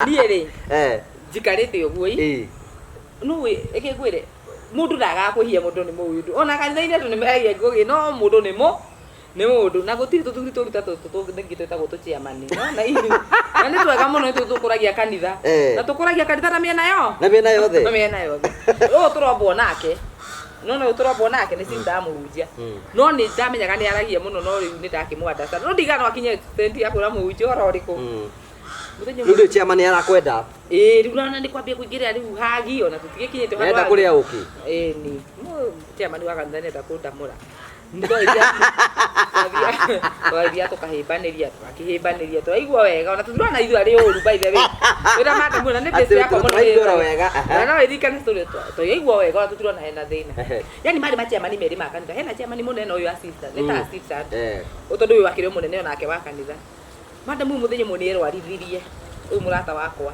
Niĩ njikarĩte ũguo no ĩkĩngwĩre mũndũ ndagakwĩhia mũndũ nĩ mũndũ ona kanitha-inĩ andũ nĩmeragia ngũgĩ no mũndũ nĩ mũndũ na gũtirĩ tũthuri tũngĩ ta tũtũ tũngĩ twĩtagwo tũciamani na nĩ twega mũno nĩ tũkũragia kanitha na tũkũragia kanitha na mĩena yothe ũyũ tũrombwo nake no tũrombwo nake nĩ cinda mũhunjia no nĩ ndamenyaga nĩ aragia mũno no rĩu nĩ ndakĩmwandasa no ndigano akinye extent ya kwĩra mũhunjia ũhoro ũrĩkũ Ndio chama ni arakwenda. Rĩu na nĩ kwambia kũingĩrĩra rĩu hagi ona tũtigĩkinyĩte handũ. Nenda kũrĩa ũki. Ni. Chama ni wa kanitha nenda kũndamũra. Twathia tũkahĩmbanĩria tũkahĩmbanĩria twaigua wega ona tũtirona ithuĩ arĩ ũru by the way. Wĩra mandamũra nĩ base yakwa mũno wega. Na ĩrikane twaigua wega ona tũtirona hena thĩna. Yani marĩ machama ni merĩ ma kanitha. Hena chama ni mũnene ũyũ assistant. Nĩ ta assistant. Ũtondũ ũyũ wakĩrĩ mũnene onake wa kanitha. Madamu mũthenya mũnene erwarithirie uyu murata wakwa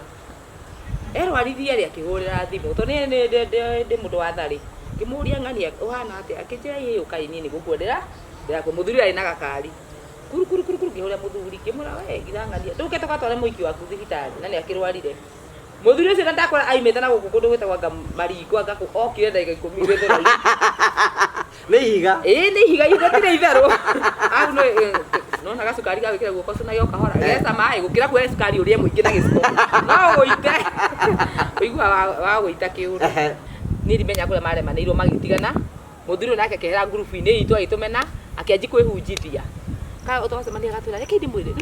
erwarithirie ri akihurira thimu to ni ndi mundu wa thari kimuria ng'ania uhana ati akijira ye ukaini ni gukwendera ndako muthuri ari na gakari kuru kihuria muthuri kimura we ngirang'ania nduke tukatware muiki waku thibitari na ni akirwarire muthuri ucio ndakora aimete na guku kundu gwetagwa mariko agaku okire ndagika 10 githora ni higa ni higa ithatire itharu au no na gacukari gagikira guoko cuna gyo kahora gesa mai gukira kwa sukari urie muingi na giciko no guite uigua wa guita kiuru ni rimenya kule mare maneirwo magitigana muthuri nake kehera group-ini itu agitumena akianji kwihunjithia ka utawacemania gatwira reke ndi mwire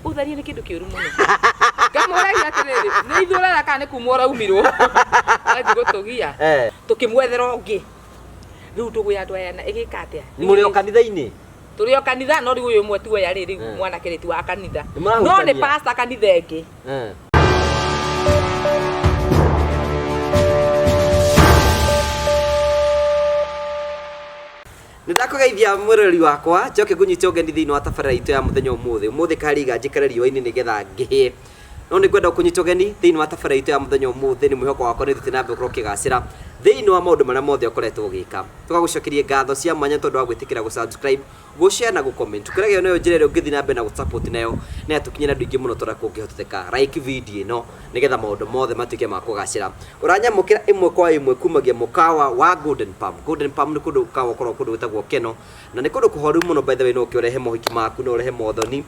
utharie ni kindu kiuru muno kamuragia atiriri ni ithurara kana kumora umirwo athi gutugia tukimwethera ungi riu tuguya twayana igikatia muri o kanitha-ini turi o kanitha no riu uyu mwe tu ya riri mwana kereti wa kanitha no ni pastor kanitha ĩngĩ Nĩndakũgeithia mwĩrori wakwa njoke ngũnyite ũgeni thĩinĩ wa tabarĩra itũ ya mũthenya ũmũthĩ kariga njikare riũa-inĩ nĩgetha ngĩhĩe no nĩ ngwenda kũnyita ũgeni thĩinĩ wa tabarĩra itũ ya mũthenya ũmũthĩ nĩ mwĩhoko wakwa nĩ tũthiĩ na mbere gũkorwo ũkĩgacĩra thĩinĩ wa maũndũ marĩa mothe ũkoretwo ũgĩka tũgagũcokeria ngatho cia mwanya tondũ wa gwĩtĩkĩra gũ-subscribe gũ-share na gũ-comment tũkĩragio nayo njĩra ĩrĩa ũngĩthiĩ na mbere na gũ-support nayo na yatũkinyĩra andũ aingĩ mũno tondũ kũngĩhoteteka like video ĩno nĩgetha maũndũ mothe matuĩke ma kũgacĩra ũranyamũkĩra ĩmwe kwa ĩmwe kumagia mũkawa wa Golden Palm nĩ kũndũ kawa ũkoragwo kũndũ gwĩtagwo Keno na nĩ kũndũ kũhoru mũno by the way no ũkĩũrehe mohiki maku no ũrehe mothoni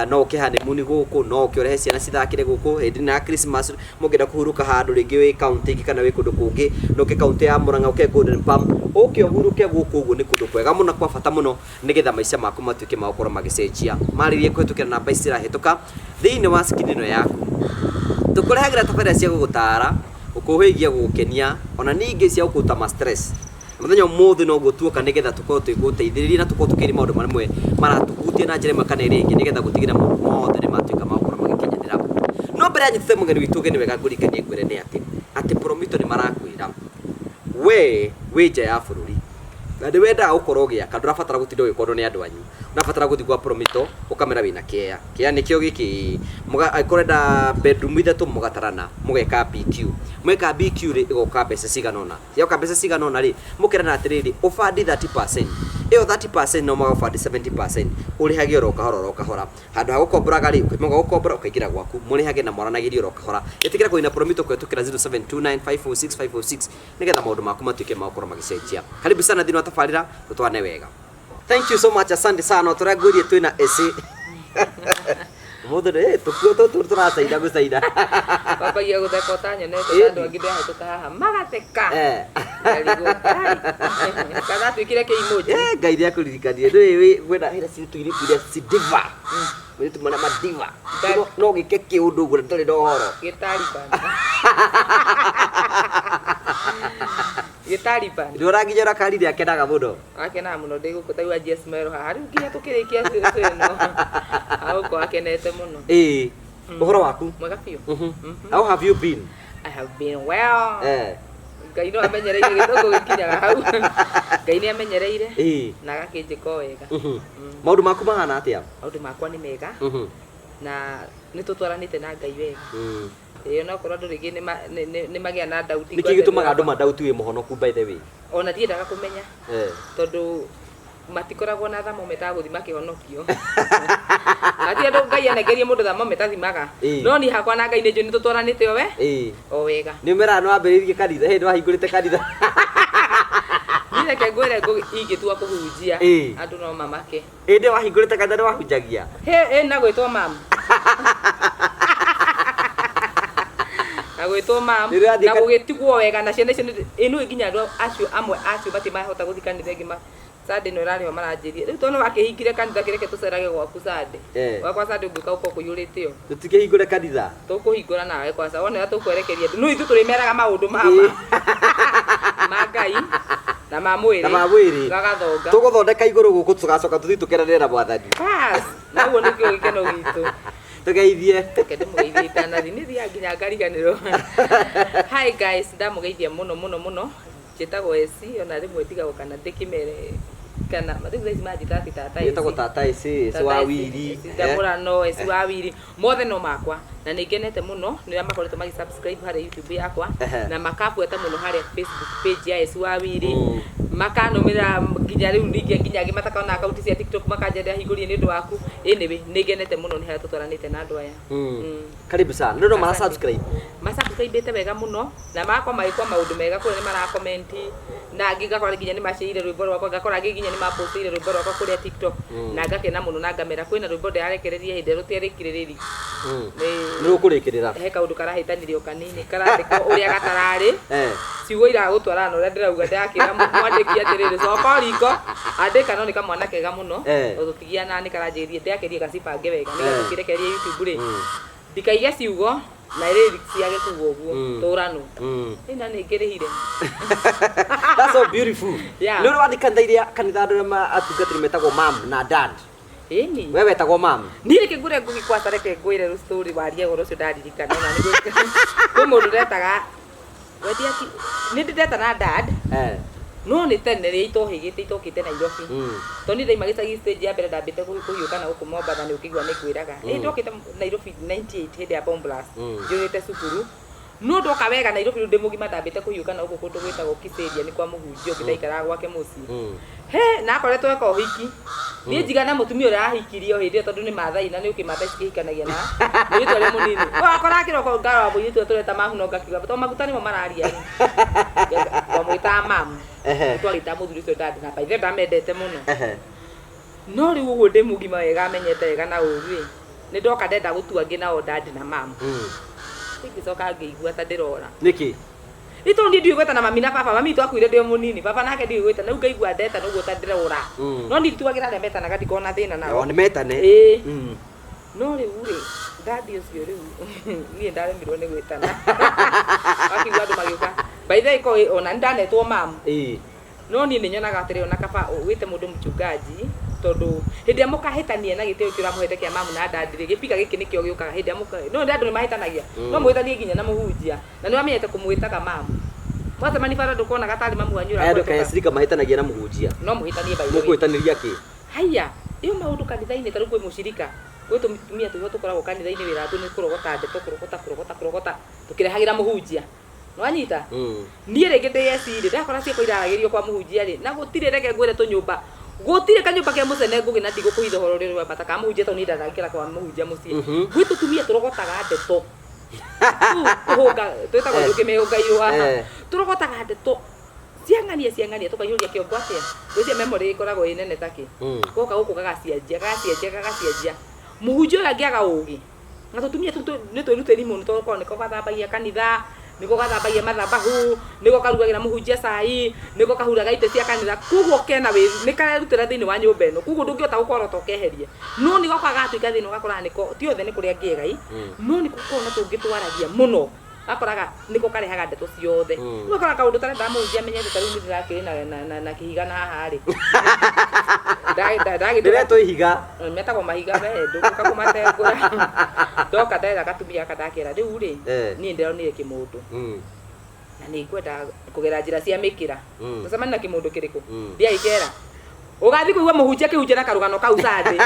no ũkĩ honeymoon gũkũ no ũkĩũrehe ciana cithakĩre gũkũ hĩndĩ ya Christmas mũngĩenda kũhurũka handũ rĩngĩ wĩ county ingĩ kana wĩ kũndũ kũngĩ no ũkĩ county ya Murang'a ũkĩ Golden Palm ũkĩ ũhurũke gũkũ ũguo nĩ kũndũ kwega mũno kwa bata mũno nĩgetha maica maku matuĩke ma gũkorwo magĩcenjia marĩrie kũhĩtũkĩra namba ici cirahĩtũka thĩinĩ wa screen ĩno yaku tũkũrehagĩra tabarĩra cia gũgũtara gũkũhĩgia gũgũkenia ona ningĩ cia gũkũruta ma stress mũthenya ũmũthĩ no gũtuoka nĩgetha tũkorwo tũgĩgũteithĩrĩria na tũkorwo tũkĩrĩ maũndũ marĩmwe maratũhutia na njĩra ĩmwe kana ĩrĩa ĩngĩ nĩgetha gũtigĩrĩra maũndũ mothe nĩ matuĩka ma gũkorwo magĩkinyanĩra no mbere ya nyitĩte mũgeni witũ ũgeni wega ngũrikanie ngwĩre nĩ atĩ Promito nĩ marakwĩra we wĩ nja ya bũrũri na nĩ wendaga gũkorwo ũgĩaka ndũrabatara gũtinda ũgĩkorwo nĩ andũ anyu ũrabatara gũthiĩ gwa Promito ũkamera wĩna kĩea nĩkĩo gĩkĩ angĩkorwo enda bedroom ithatũ mũgatarana mũgeka BQ mweka BQ rĩ ĩgoka mbeca cigana ũna yoka mbeca cigana ũna rĩ mũkerana atĩrĩrĩ ũbandi 30% ĩyo 30% no mũgabandi 70% ũrĩhage oro kahora handũ ha gũkomboraga rĩ ũkiuga gũkombora ũkaingĩra gwaku mũrĩhage na mwaranagĩrie oro kahora ĩtĩkĩra kũina Promito kũhĩtũkĩra 0729546546 nĩgetha maũndũ maku matuĩke ma gũkorwo magĩcenjia karibu sana thĩinĩ wa tabarĩra tũtwane wega. Thank you so much, asante sana tũragũrie twĩna ese mũthĩ tũracaida gũcaida babagia gũtheka ũtanyonete andũ angĩ behĩtũka haha magateka kana twĩkire kĩimoji Ngai nĩ akũririkanie ndũĩ gwenda hĩra tũirĩtu iria cidiva tũirĩtu mana madiva no gĩke kĩũndũ ũguo ndũrĩ na ũhoro Gĩtariban nĩ ũranginya ũrakarire akenaga mũno akenaga mũno ndĩgũkũtaiwa Jesmero haha rĩu nginya tũkĩrĩkia twĩno agũko akenete mũno ũhoro waku mwega biũ how have you been? I have been well Ngai no amenyereire gĩthũngũ gĩkinyaga hau Ngai nĩ amenyereire na agakĩnjĩka wega maũndũ maku mahana atĩa? Maũndũ makwa nĩ mega na nĩ tũtwaranĩte na Ngai wega no korwo andũ rĩngĩ nĩ magĩa na dauti nĩkĩ gĩtũmaga andũ mandauti wĩ mũhonoku by the way ona ndiendaga kũmenya tondũ matikoragwo na thermometer guthima kihonokio ati andu ngai anegerie mundu thermometer thimaga no ni hakwa na ngai nĩ tutwaranĩte o we o wega ni mera no ambĩrĩirie kanitha no ahingũrĩte kanitha nire ke ngwere ingĩtua kũhunjia andu no mamake ĩndĩ wahingũrĩte kanitha nĩ wahunjagia na gwĩtwo mam na gwĩtwo mam na gũgĩtigwo wega na ciana icio ĩno nginya andũ acio amwe acio matimahota gũthiĩ kanitha ĩngĩ Sunday no rarĩo maranjĩria rĩu tono wakĩhingire kanitha kĩreke tũcerage gwaku Sunday gwakwa Sunday ũngĩka ũko kũiyũrĩte o tũtikĩhingũre kanitha tũkũhingũra nawe kwaca wona tũkwerekeria no ithu tũrĩmeraga maũndũ mama ma Ngai na ma mwĩrĩ gagathonga tũgũthondeka igũrũ gũkũ tũgacoka tũthiĩ tũkenanĩre na Mwathani naguo nĩkĩo gĩkeno gitũ tugeithie kende mugeithie itanathi nĩ thia nginya ngariganĩrwo hi guys ndamũgeithia mũno njĩtagwo eci ona rĩmwe ndigagwo kana ndĩkĩmere kana mathiũ ici manjĩta tata eci njĩtagwo tata eci wa wiri ndamũrano eci wa wiri mothe no makwa na nĩ ngenete mũno nĩrĩa makoretwo magĩ-subscribe harĩa YouTube yakwa na makabuata mũno harĩa Facebook page ya eci wa wiri makanũmĩrĩra nginya rĩu ningĩ nginya angĩ matakona akaunti cia TikTok makanjendera hingũrie nĩ ũndũ waku anyway nĩ ngenete mũno nĩ harĩa tũtwaranĩte na andũ aya karibu sana ndio mara subscribe masubscribe wega mũno na makwa magĩkwa maũndũ mega kũrĩa nĩ mara comment na ngĩgakora nginya nĩ maciire rwĩmbo rwakwa ngakora nginya nĩ maposteire rwĩmbo rwakwa kũrĩa TikTok na ngakena mũno na ngamera kwĩna rwĩmbo ndarekereria hĩndĩ rũtĩarĩkirĩrĩri nĩ ũkũrĩkĩrĩra he kaũndũ karahĩtanirio kanini karandĩkwo ũrĩa gatararĩ ciugo iragũtwarana ũrĩa ndĩrauga ndakĩra mwandĩki atĩrĩrĩ coka riko andĩka no nĩ kamwana kega mũno ũtũtigiana nĩ karanjĩrie ndĩakerie gacibange wega nĩgetha tũkĩrekerie YouTube rĩ ndikaige ciugo na lyrics ciage kugo ũguo tũranũ ĩna nĩ ngĩrĩhire that's so beautiful nĩ wandĩkanitha iria kanitha andũ arĩa atungatĩri metagwo mam na dad ĩni we wetagwo mam niĩ rĩngĩ ngũre ngũgĩkwata reke ngwĩre story waria ũhoro ũcio ndaririkana ona nĩ kwĩ mũndũ ndetaga wendia ti nĩ ndĩreta na dad no nĩ tene rĩa itohĩgĩte itokĩte Nairobi to nĩ ndaima gĩcagi stage ya mbere ndambĩte kũhiũka na gũkũ Mombatha nĩ ũkĩigua nĩ ngwĩraga ndokĩte Nairobi 98 hĩndĩ ya bomb blast njũrĩte cukuru no ndoka wega Nairobi ndĩ mũgima ndambĩte kũhiũka na gũkũ kũndũ gwĩtagwo Kiseria nĩ kwa mũhunjio ngĩdaikaraga gwake mũciĩ he na akoretwo eka ũhiki niĩ njigana mũtumia ũrĩa ahikirio hĩndĩ ĩyo tondũ nĩ Maathai na nĩ ũkĩ Maathai cikĩhikanagia na mũirĩtu arĩa mũnini wakora kĩroko ngara wa mũirĩtu tũreta mahu no ngakiuga to maguta nĩmo mararia wamwĩta mamu twarĩta mũthuri ũcio dad na baithe ndamendete mũno no rĩu ũguo ndĩ mũgima wega amenyete wega na ũru nĩ ndoka ndenda gũtua ngĩ nao dad na mamu ngĩcoka ngĩigua ta ndĩrora nĩkĩ ito ndi ndiugweta na mami na papa mami twakuire ndĩ mũnini papa nake ndiugweta na ngaigua ndeta nũguo ta ndĩrora no ndituagĩra arĩa metanaga ndikona thĩna nao nĩ metane no rĩu rĩ dadi ũcio rĩu niĩ ndaremirwo nĩ gwĩtana akigua andũ magĩũka by the way ona ndanetwo mamu no niĩ nĩ nyonaga atĩrĩ ona kaba wĩte mũndũ mchungaji tondũ hĩndĩ mũkahĩtania na gĩtĩo kĩra mũhete kĩa mamu na dadi rĩ gĩpika gĩkĩ nĩkĩo gĩũkaga hĩndĩ no andũ nĩ mahĩtanagia no mũhĩtanie nginya na mũhunjia na nĩ wamenyete kũmwĩtaga mamu mwate manifara ndũkona gatarĩ mamu wanyura andũ kayacirika mahĩtanagia na mũhunjia no mũhĩtanie by the way mũkwĩtanĩria kĩ haya iyo maũndũ kanitha-inĩ tarĩu kwĩ mũcirika gwĩ tũmia tũiho tũkoragwo kanitha-inĩ wĩra tũ nĩ kũrogota ndeto kũrogota tũkĩrehagĩra mũhunjia nwanyita niĩ rĩngĩ ndĩyecirĩ ndakora ciĩko iraragĩrio kwa mũhunjia rĩ na gũtirĩ reke ngwĩre tũnyũmba gũtirĩ kanyũmba kĩa mũcene ngũgĩ na ndigũkũhitha ũhoro ũrĩa rwambata ka mũhunjia tondũ nĩ ndarangĩra kwa mũhunjia mũciĩ gwĩ tũtumia tũrogotaga ndeto tũhũnga twĩtagwo ndũkĩmĩhũngairwo haha tũrogotaga ndeto ciang'ania tũkaihũria kĩongo atĩa gwĩcia memory ĩkoragwo ĩ nene takĩ goka gũkũ gagacianjia mũhunjia ũrĩa angĩaga ũgĩ na tũtumia nĩ twĩrutĩri mũno tondũ korwo nĩko gathambagia kanitha nĩko gathambagia mathabahu nĩko karugagĩra mũhunjia cai nĩko kahuraga itĩ cia kanitha koguo kena wĩ nĩ karerutĩra thĩinĩ wa nyũmba ĩno koguo ndũngĩhota gũkorwo tokeherie no nĩ goka gatuĩka thĩinĩ ũgakora nĩko ti othe nĩ kũrĩa ngĩgai no nĩ gũkorwo tũngĩtwaragia mũno akoraga nĩko karehaga ndeto ciothe ũgakora kaũndũ tarĩa ndamũhunjia menyete tarĩu nĩ ndĩrakĩrĩ na kĩhiga na haha rĩ ndĩretwo ihiga metagwo mahiga ndũgũka kũmatengũra ndoka ndera gatumia kadakĩra rĩu rĩ niĩ ndĩronire kĩmũndũ na nĩ ngwenda kũgera njĩra cia mĩkĩra tũcemania na kĩmũndũ kĩrĩkũ ndiagĩkera ũgathiĩ kũigua mũhunjia kĩhunjia na karũgano kau Sunday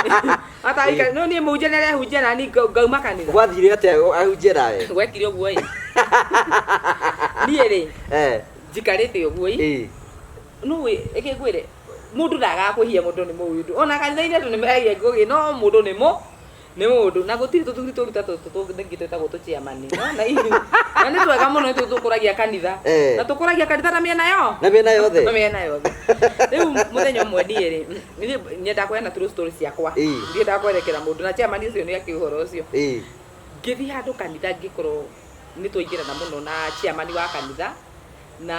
atarika no niĩ mũhunjia nĩ arehunjia na niĩ ngauma kanitha gwathire atĩa ahunjia nawe gwekire ũguo ĩ niĩ rĩ njikarĩte ũguo ĩ no ĩkĩngwĩre mundu ndaga kuhia mundu ni mundu ona kanitha-ini andu nimeragia ngugi no mundu ni mundu na gutiri tutugiri turuta tungite ta gutu chairman na ini na ni twega muno tukuragia kanitha na tukuragia kanitha na miena yothe riu muthenya umwe ni nyenda kwena true story ciakwa ndienda kwerekera mundu na chairman ucio ni akihoro ucio ngithi handu kanitha ngikoro ni twaingirana muno na chairman wa kanitha na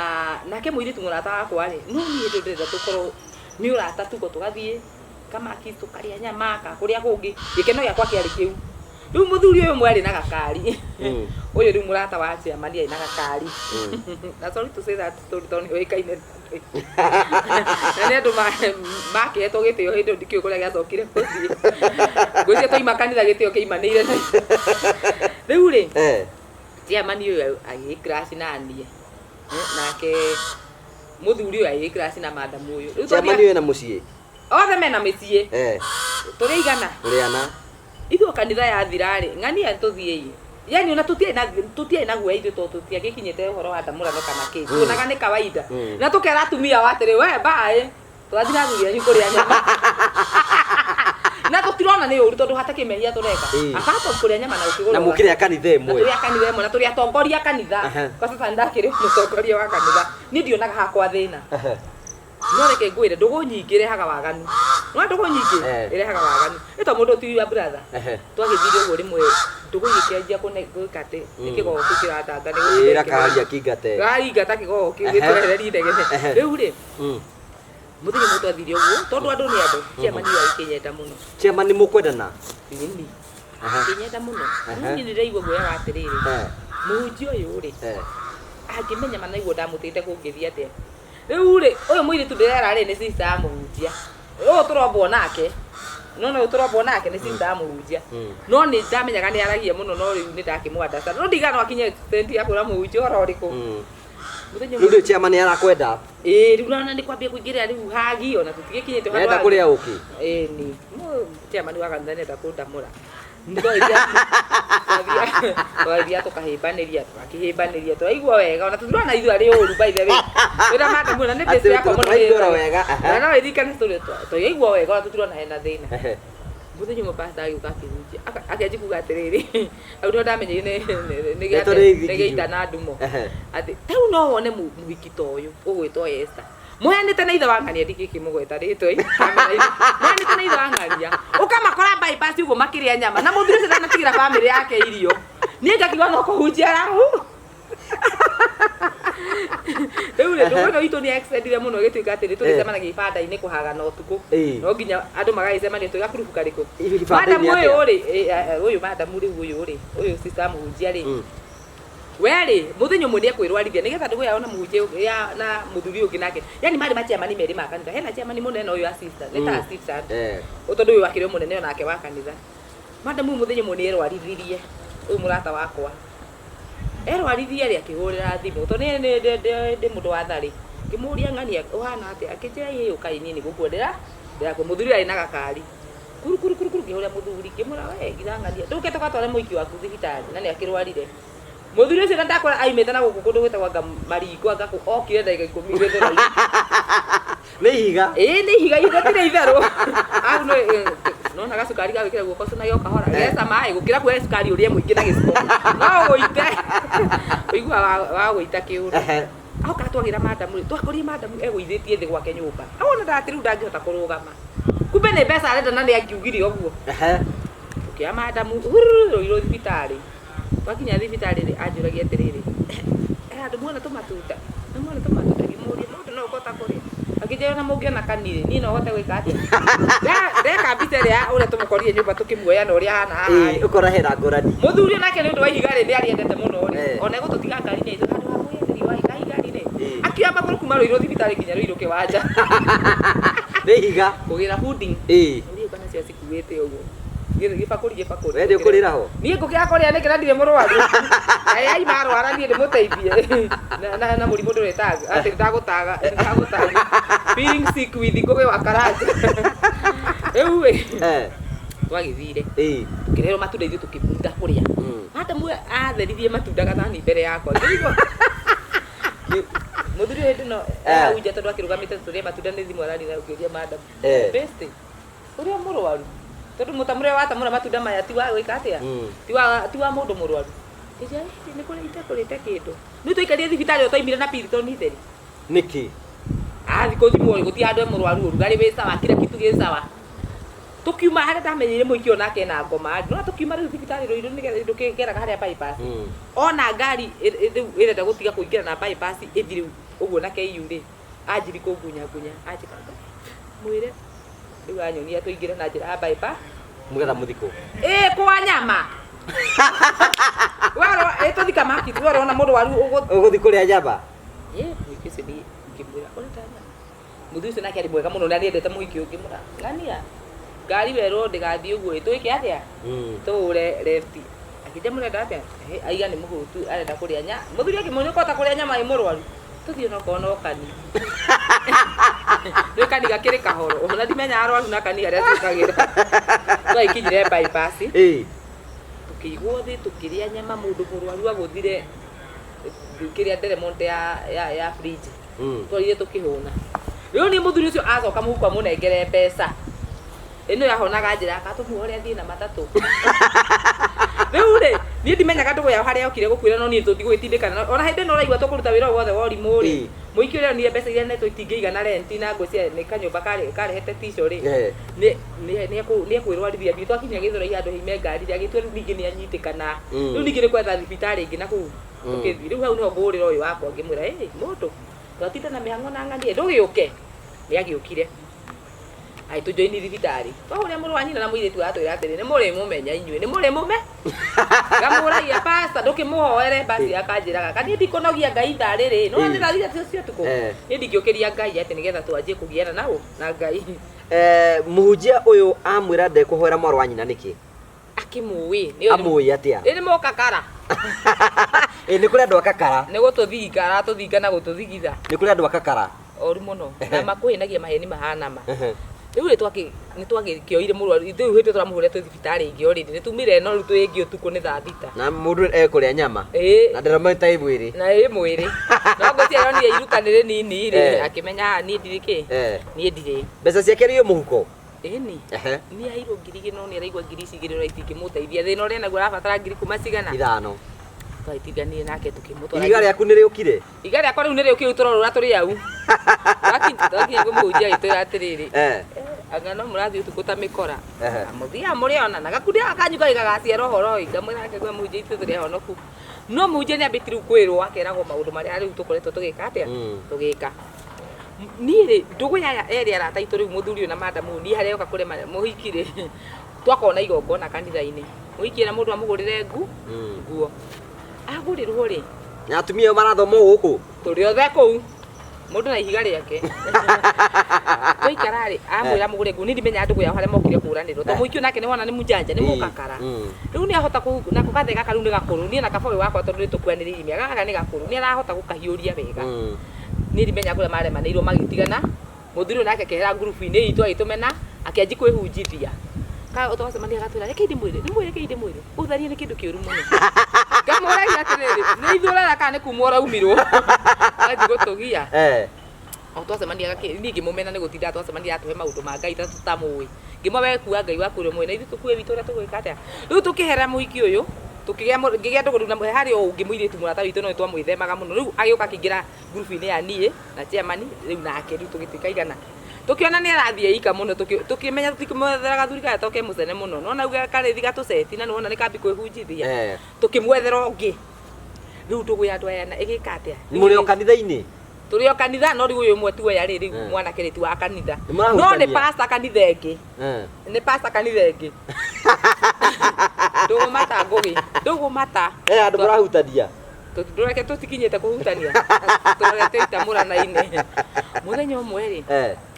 nake muiritu murata wakwa ri no ni ndenda tukoro ni urata tuko tugathie kama kitu karia nyama ka kuria kungi gikeno yakwa kiari kiu riu muthuri uyu mwari na gakari uyu riu murata wa chairman ai na gakari na sorry to say that story toni oikaine na ni andu maketo gitio hindu ndikio kuria giacokire kuthie guthie toima kanitha gitio kiimanire na riu ri chairman uyu agi class na nie nake muthuri uyu agi class na madam uyu chairman uyu na mucie othe mena micie turi igana ithu kanitha ya thirari ng'ani atuthie yani una tutie na guo ithu to tutie gikinyete uhoro wa ndamurano kana ki tunaga ni kawaida na tukera atumia watiri we bye twathira guia ni kuria nyama na tutirona ni uru tondu hatakimehia tureka akato kuria nyama na ukigura na mukire kanitha imwe na turi atongoria kanitha kwa sasa ndakire mutongoria wa kanitha ni ndionaga hakwa thina no reke ngwire ndugu nyingi rehaga waganu no ndugu nyingi irehaga waganu ito mundu ti wa brother twagithire uguo rimwe ndugu yikenjia kunekate ikigogo kiratanga ni ira karia kingate gata kigogo kigitwereri ndege riu ri muthenya mutu athire uguo tondu andu ni andu chairman wa ikinyenda muno chairman mukwendana ini ikinyenda muno ni ndiraigua guoya wa atiriri muhunjia uyu ri angimenya mana igua ndamutite kungithia atia riu ri uyu muiritu ndirera ri ni sister amuhunjia uyu turombo nake no turombo nake ni sister amuhunjia no ni ndamenyaga ni aragia muno no riu ni ndakimwandasa no ndigano akinye senti ya kura muhunjia oro riku riu chairman arakwenda riu na ni kwambia kuingirira riu hagi ona tutigikinyite handu enda kuria uki ni chairman wa kanitha nenda kundamura Twathia tukahimbanĩria twakĩhĩmbanĩria twaigua wega ona tũtirona ithu arĩ ũru by the way wĩra madamu na nĩ bĩci yakwa mũno wega na no ĩririkane story twaigua wega ona tũtirona hena thĩna muthenya ũmwe pastor agĩũka akĩhunjia akĩanjia kuuga atĩrĩrĩ hau nĩho ndamenyire nĩ gĩita na ndumo atĩ rĩu no wone mũhiki ta ũyũ ũgwĩtwo Esther muyanite na ithe wa ng'ania ndikikimugweta ritwe muyanite na ithe wa ng'ania ukamakora bypass ugo makiria nyama na muthuri ucio ndanatigĩra family yake irio nie ngakigwa no kuhunjia rahu riu ri ndugu no itu ni extendire muno gituika atiri turicemanagia ibanda-ini kuhaga na utuku no nginya andu magagicemania tuiga kurubu kariku madam uyu madam riu uyu sister muhunjia ri weri muthenya umwe kwirwarithia nigetha ndugu yao na muhunjia na muthuri ungi nake yani mari machairman meri ma kanitha hena chairman munene uyu assistant ni ta assistant utondu uyu wakire munene onake wa kanitha madam uyu muthenya umwe ni erwarithirie uyu murata wakwa erwarithirie ri akihurira thimu tondu ni mundu wa thari kimuria ng'ania uhana ati akijira ye ukaini ni gukwendera ndako muthuri ari na gakari kuru kihuria muthuri kimura we ngirang'ania nduke twatware muiki waku thibitari na ni akirwarire muthuri ucio ndakora aimete na guku kundu gwetagwa Mariko agaku okire ndagika 10 ile thora ni higa ni higa ithatire itharu au no na gasukari gawikira guoko cuna yoka hora gesa mai gukira kwa sukari uria muingi na giciko no guite uigua wa guita kiuru au katwagira madam twakorie madam egwithitie thi gwake nyumba au na ndatiru ndangihota kurugama kumbe ni mbeca arenda na ni angiugire oguo ukia madam iro thibitari wakinya thibitari ri anjuragia atiriri andu muona tumatunda ngimuria mundu no ukota kuria akijera na mungiona kanire ni no hote gwika ati reka biteri ya uria tumukorie nyumba tukimuoya na uria hana ukora hera ngurani muthuri nake ni undu wa igari ni ariendete muno ri ona ego tutiga ngari ni ithu handu ha mwenderi wa igari ni akiamba kuru kuma ro thibitari nginya ro kiwanja ni higa kugira fooding uri kana cia sikuwete uguo gibakuri wendi ukurira ho nie ngukia koria ni kira ndire murwaru ai marwara nie ndimuteithie na murimu nduretaga ati ndagutaga feeling sick with ngoge wa karanja ewe twagithire tukirero matunda ithu tukibunda kuria hata mwe atherithie matunda gathani mbere yakwa Muthuri hindi no uja tondu akirugamite turie matunda ni thimu arari na ukiria madam best uria murwaru tondu mutamure wa tamura matunda maya ti wa gwika atia ti wa mundu murwaru kija ni kurite kindu ni tuikarie thibitari utoimire na piritoni theri niki thiko thimu guti handu murwaru urugari wi sawa kila kitu gi sawa tukiuma haria ndamenyire muikio nake na ngoma no tukiuma riu thibitari roiru ni ndukigeraga haria bypass ona ngari irenda gutiga kuingira na bypass ithiri uguo na KU ri anjiri kungunya anjikanga mwire riu anyonia tuingire na njira ya bypass mugetha muthiko kwa nyama waro tuthika maki twaro na mundu waru uguthi kuria nyama mwikisi ni ngimwira ona tanya muthu ucio nake ari mwega muno na niendete muhiki ungi mura ngania ngari wero ndigathie uguo twike atia ture left akija murenda atia aiga ni muhutu arenda kuria nya muthuri akimwona kota kuria nyama imurwaru tuthie no kono kani ndio kani gakire kahoro ona ndimenya arwaru na kani aria tukagira twaikinyire bypass tukigwo thi tukiria nyama mundu murwaru aguthire tukiria Delmonte ya fridge twirire tukihuna riu ni muthuri ucio acoka muhuko amunengere pesa ino yahonaga njira akatumuhoria thii na matatu riu ri ni ndimenyaga ndugu yao haria okire gukwira no ni tutigwitindikana ona hindi no raigwa tukuruta wira wothe wa urimu ri muiki uri ni mbeca iria neto itingeiga rent na ngwcia ni kanyumba karehete tico ri ni ekwirwa rithia bi twakinya githura ihandu hime ngari ya gitwe ningi ni anyitikana riu ningi ni kwetha thibitari ingi na ku tukithi riu hau no ngurira uyu wakwa ngimwira mundu twatinda na mihango na ng'ani ndugiuke ni agiukire ai tujoini thibitari twahuria muru wanyina na muiritu atwira atiri ni muri mumenya inyue ni muri mume ngamuragia pasta ndukimuhoere basi akanjiraga kani ndikonogia ngai thariri no ni rathira cio tuko ni ndingiokeria ngai ati nigetha twanjie kugiana nao na ngai muhunjia uyu amwira ndekuhoera mwaru wanyina niki akimuwi ni amui atia ni mokakara ni kuri andu akakara ni gututhigara tuthinga na gututhigitha ni kuri andu akakara oru muno na makuhinagia maheni mahana ma riu ni twagikioire murwaru ithu hwete turamuhure tu thibitari ingi already ni tumire no rutu ingi utuku ni thaa thita na mundu kuria nyama na ndiramaita imwiri na mwiri no ngotia yoni irukanire nini ri akimenya ni ndiriki ni ndire mbeca ciake rio muhuko ni airo ngiri no ni araigwa ngiri cigire right ikimuteithia thina uria naguo arabatara ngiri kuma cigana 5 twaitiganire nake tukimutwara iga riaku ni riukire iga riakwa riu ni riukire turorora turi au twakinya kumujia itira atiriri agano murathi utuku ta mikora muthia muri ona na gakundi akanyuka igagaciara horo ngamwira ake gwe mujia itu turi honoku no mujia ni ambitiru kwirwo akeragwo maundu maria riu tukoretwo tugika atia tugika nire ndugu ya eri arata itu riu muthuri na madamu ni haria yoka kure muhikire twakona igongona kanitha-ini muhikire mundu amugurire nguo agurirwo ri na atumia marathoma guku turi othe kuu mundu na ihiga riake twikarari amwira mugure nguo ni ndimenya ndugu yao haria mokire kuranirwo to muikio nake ni wona ni mujanja ni mukakara riu ni ahota ku na kugathe gaka riu ni gakuru ni na kaboy wakwa tondu ni tukwaniririe miaga gaka ni gakuru ni arahota gukahiuria wega ni ndimenya kure maremanirwo magitigana muthuri nake kehera group-ini itu aitumena akianji kwihunjithia ka utawacemania gatura reke ndimwire reke ndimwire uthanie ni kindu kiuru muno ngamuragia atiriri ni ithurara kana ni kumora umirwo athi gutugia utawacemania gake ningi mumena ni gutinda twacemania atuhe maundu ma ngai tutamui ngimwa we kuwa ngai wakure mwene ithu tukue witu ria tugwika atia riu tukihera muhiki uyu tukigia ndugu na hari ungi muiritu murata witu no twamwithemaga muno riu agioka kingira group-ini ya nie na chairman riu nake riu tugitika igana tukiona ni arathie ika muno tukimenya tukimwethera gathuri ka toke mucene muno no na uga kare thiga tuceti na nona ni kambi kwihunjithia tukimwethera ungi riu tugu ya ndwaya na igika atia muri o kanitha-ini turi o kanitha no riu uyu mwe tu ya riri mwana kiriti wa kanitha no ni pastor kanitha ingi ni pastor kanitha ingi ndugu mata ngugi ndugu mata andu marahutania ndureke tutikinyite kuhutania turete itamura na ine muthenya umwe ri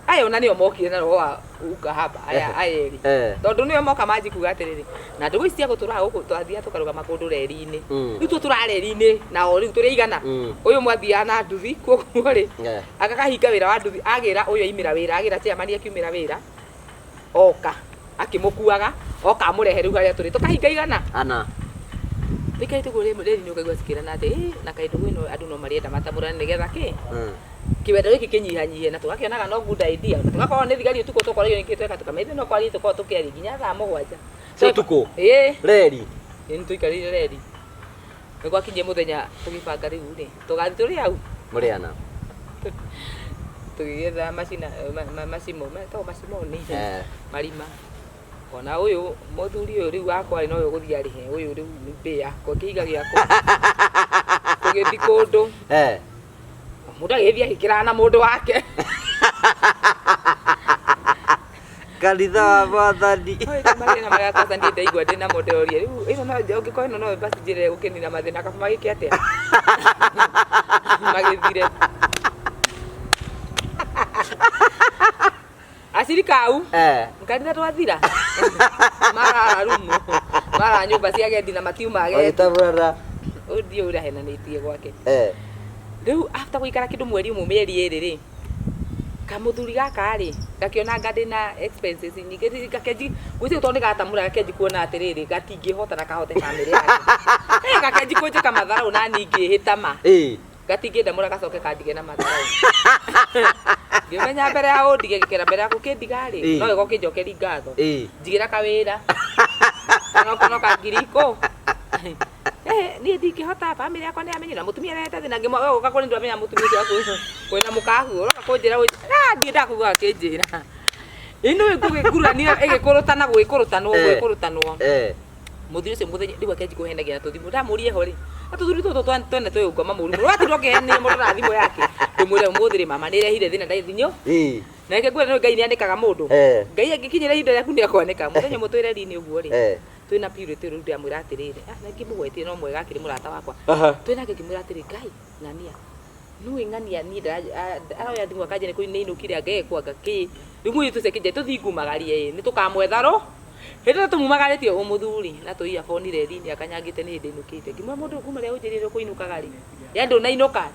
ayo na nio mokire na roa uka hapa aya ayeri tondu nio moka maji kuga atiriri na ndugu icia gutura guku twathia tukaruga makundu reri-ini riu turareri-ini na o riu turi igana uyu mwathia na nduthi koguo ri akakahinga wira wa nduthi agira uyu aimira wira agira chairman akiumira wira oka akimukuaga oka amurehe riu haria turi tukahinga igana Tikaite kule modeli ni ukaigwa sikirana ati na kaitu gwino andu no marienda matamurane nigetha ki kiwendo giki kinyihanyihie na tugakionaga no good idea tugakorwo ni thigari tuko tukorayo nikitweka tukameithe no kwari tuko tukeri ginya thaa 7 so tuko reri ni tuikarire reri nigwa kinye muthenya tugibanga riu ri tugathi turi au muriana tugigetha masimo ni marima ona uyu muthuri uyu riu akwa no uyu guthia rihe uyu riu mbia ko kiiga giako tugithi kundu mundu agithia gikira na mundu wake kanitha wa Mwathani marina magakasa ndi ndaigua ndina modeoria riu ino no ngikoi no basi njire gukinira mathina kaba magiki atia magithire asirikau kanitha twathira mara nyumba cia gendi na matiuma gendi udio urahenanitie gwake riu after guikara kindu mweri umwe mieri iri ri kamuthuri gaka ri gakiona ngadi na expenses nyingi gakeji gwisi toni gatamura gakeji kuona atiriri gatingihota na kahote family yake gakeji koje kamathara una ningi hitama gatingenda mura gacoke kandige na mathara ngimenya mbere ya undige gikira mbere ya gukindigari no ego kinjokeri ngatho njigira kawira no kangiriko ni ndingihota family yakwa ni amenye na mutumia rete thina ngimo we uka kuri ndu amenya mutumia waku kwina mukahu uroka kunjira ndinda kuga kinjira ino igurania igikurutana gwikurutanwo muthiri ucio muthenya ndiwa kenji kuhenagia na tuthimu ndamurie ho ri atuthuri tutu twene twe ugoma muru rwati kehenia mundu na thimu yake ndimwire muthiri mama ni rehire thina ndaithinyo na ike gwira no ngai ni andikaga mundu ngai angikinyira hinda yaku ni akoneka muthenya mutwire rini uguo ri twina purity ru ndia mwira atirire na ngimugwetie no mwega akiri murata wakwa twina ngimwira atiri ngai ngania nuwe ngania ni aroya thimu akaje ni kuri ni inukire agekwa ngaki rimu itu sekije tuthingumagarie ni tukamwetharo hĩndĩ tũmumagaritie umuthuri na tuia phone redi akanyagite ni hĩndĩ inukite ngimwe mundu kumare unjirire kuinukaga ri ya ndo na inuka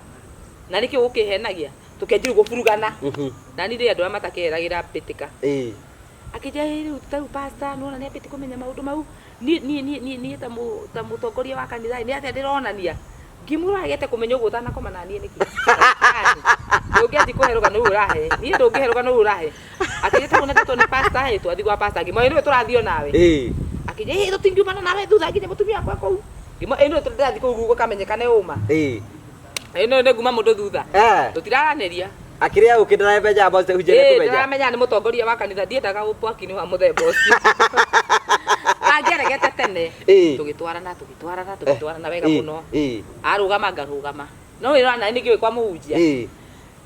na niki ukihenagia tukenjiri gufurugana na ni ri andu amatakeragira pitika akija riu tau pastor nona ni apiti kumenya maundu mau ni ta mutongoria wa kanitha ni atia ndironania ngimuru agete kumenya uguo tana koma na nie niki ngiathi kuheruka no urahe ni ndungiheruka no urahe akijeta kuna tato ni pastor he twathi gwa pastor ngimo ino turathio nawe akije tutingiumana nawe thutha nginya mutumia kwa kou ngimo ino turathi kugugo kamenyekane uma ino ne guma mundu thutha tutiraraneria akiria ukindara beja boss hujere kumenya ndamenya ni mutongoria wa kanitha ndiendaga upwaki wa muthemba ucio angeregete tene tugitwarana wega muno arugama ngarugama no wira na ningi kwa muhunjia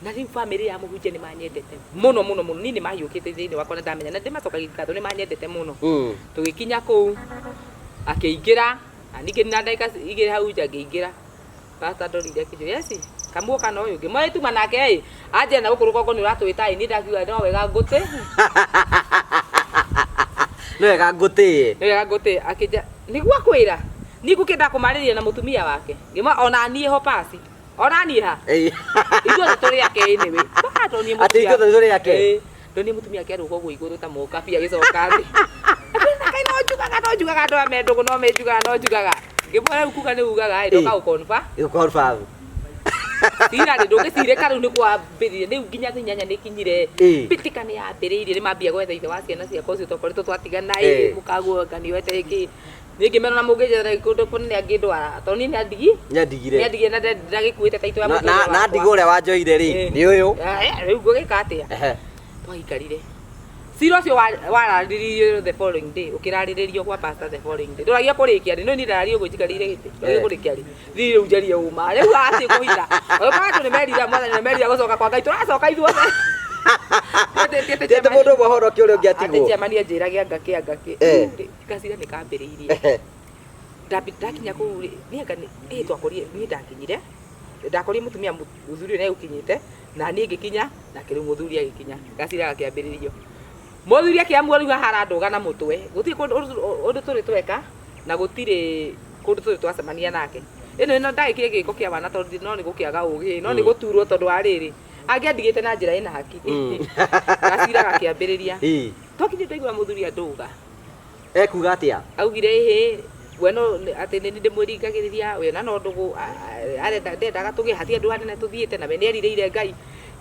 na ri family ya muhunjia ni manyendete muno nini mahiukite thiini wakona ndamenya na ndimacokagia ngatho ni manyendete muno tugikinya ku akiingira aningi na ndaika igire hau nja ngiingira pastor ndorire kijo yesi kamuoka no uyu ngimwe tuma nake aje na gukuruka ngo ni uratwita ni ndakiuga no wega nguti no wega nguti akija nigwa kwira nigukenda kumariria na mutumia wake ngimwe ona nie ho pasi ona nie ha igwa turi yake niwe bado ni mutumia ati turi yake ndo ni mutumia yake ruko go iguru ta moka pia gicoka thi apena kai no jugaga ndo amendo no mejuga no jugaga ngimwe ukuga ni ugaga ndo ka confirm Tira ndo ngisire karu ni kwa mbirire ni nginya thinyanya ni kinyire bitika ni ambiriire ni mambia gwetha ithe wa ciana cia kocio tokoritwo twatigana mukaguo ngani wete iki ningi mena mugejera ikundo pone ni angindwara to ni ndigi nyadigire na ndagikuite taito ya na ndigo ure wanjoire ri ni uyu riu ngugika atia twaikarire siro cio warariririo the following day ukirariririo kwa pastor the following day nduragia kurikia no ni ndarario gwijikarire giti nduragia kurikia ri thiru njaria uma riu ati kuhita bado ni merira mwana ni merira gucoka kwa ngai turacoka ithuothe tete mundu mohoro ki uri ungiatigwo ati jamani njiragia ngaki kasira ni kambiriirie ndakinya ku ni ngani twakorie ni ndakinyire ndakorie mutumia muthuri ne ukinyite na ni ngikinya na kiru muthuri agikinya gasira gakiambiririo muthuri akiamua riu hara nduga na mutwe guti undu turi tweka na gutire kundu turi twacemania nake ino ndagikire giko kia wana tondu no ni gukiaga ugi no ni guturwo tondu ariri angiandigite na njira ina haki gasira gakiambiriria twakinyite igwa muthuri anduga ekuga atia augire he bueno ati ni ndimwirigagiriria we na no ndugu ndendaga tugihatia andu hanene tuthiite na we nierire Ngai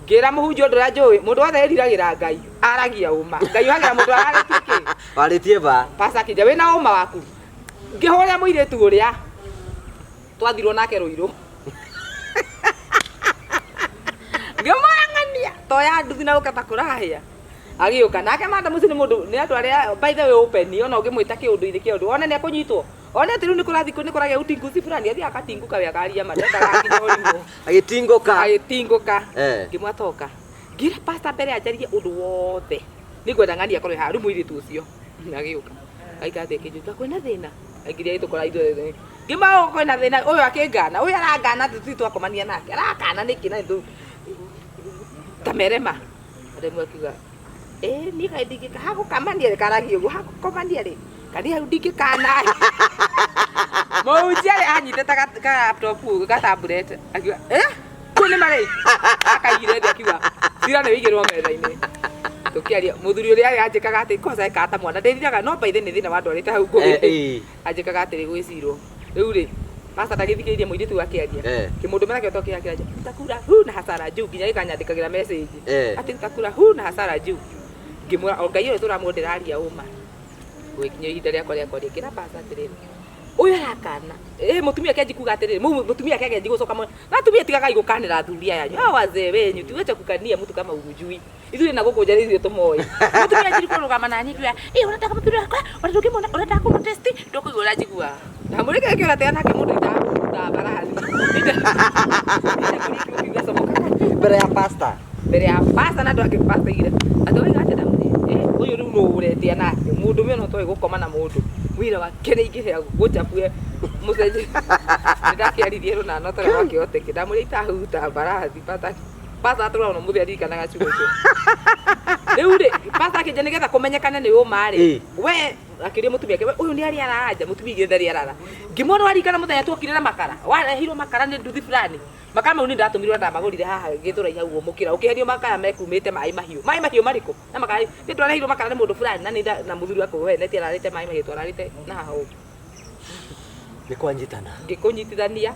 ngira muhunjio ndura njui mundu wothe eriragira Ngai aragia uma Ngai wagira mundu araretie ki waritie ba pasa kija we na uma waku ngihoria muiritu uria twathirwo nake ruiru ngimangania toya nduthi na ukata kurahia agiuka nake madamu ni mundu ni andu aria by the way open ona ngimwita kiundu-ini kiundu ona ni akunyitwo ona tiru ni kurathi ni kurage utinguci fulani athi akatinguka we akaria madenda gakinya urimu agitinguka ngimwatoka ngira pastor mbere anjarie undu wothe ni gwenda ngani akorwo haru muiritu ucio agiuka aikate kijuka kwina thina agiria itukora ithu ngimao kwina thina uyu akingana uyu arangana tutu akomania nake arakana niki na ithu tamerema ndemwe akiuga ni kaidiki hapo kamania karagi ugu hapo komania ri kadi hau ndingikana mauji ari anyitete ka laptop ka tablet akiuga kuni mari akaire ndi akiuga sira ni wigirwo metha-ini tukiaria muthuri uria yanjikaga ati kosa ikata mwana ndithiraga no paithe ni thina wandu arite hau ngugite anjikaga ati gwicirwo riu ri masa ndagithikiririe muiritu akiaria kimundu mena kioto kiakiaria takura hu na hasara juu nginya ikanyandikagira message ati takura hu na hasara juu ngimura o Ngai tura mundu ndiraria uma gwikinyo ihinda riakwa riakwa rikira pasa atiriri uyu arakana mutumia kianji kuga atiriri mutumia kianji gucoka na tumia tigaga igukanira thuria yanyu wazee wenyu tiweche kukania mtu kama ujui ithu na guku njari ithu tumoi mutumia njiri kurugama na nyikira unataka mpira wakwa unataka kumtesti ndokugura njigua na murike kira tena nake mundu ta barazi mbere ya pastor na ndo akipasta ira atoi gate damu uyu riu no uretia nake mundu mwe no toi gukoma na mundu wira wa kene igihea guchapue museje ndakiarithie runa no tore wakiote kidamuri itahuta barathi pata tura no mutheri kana gacugo cio riu ri pata kije nigetha kumenyekana ni uma ri we akiria mutumia ke uyu ni ari aranja mutumia githeri arara ngimona wari kana muthenya twokirira makara warehirwo makara ni nduthi fulani makara mau ni ndatumirwo ndamagurire haha githura ihau mukira ukiherio makara mekumite mai mahiu mariko na makara ni ndwarehirwo makara ni mundu fulani na ni na muthuri wako we neti ararite mai mahiu twararite na haho Nikwanjitana. Ngikunyitithania.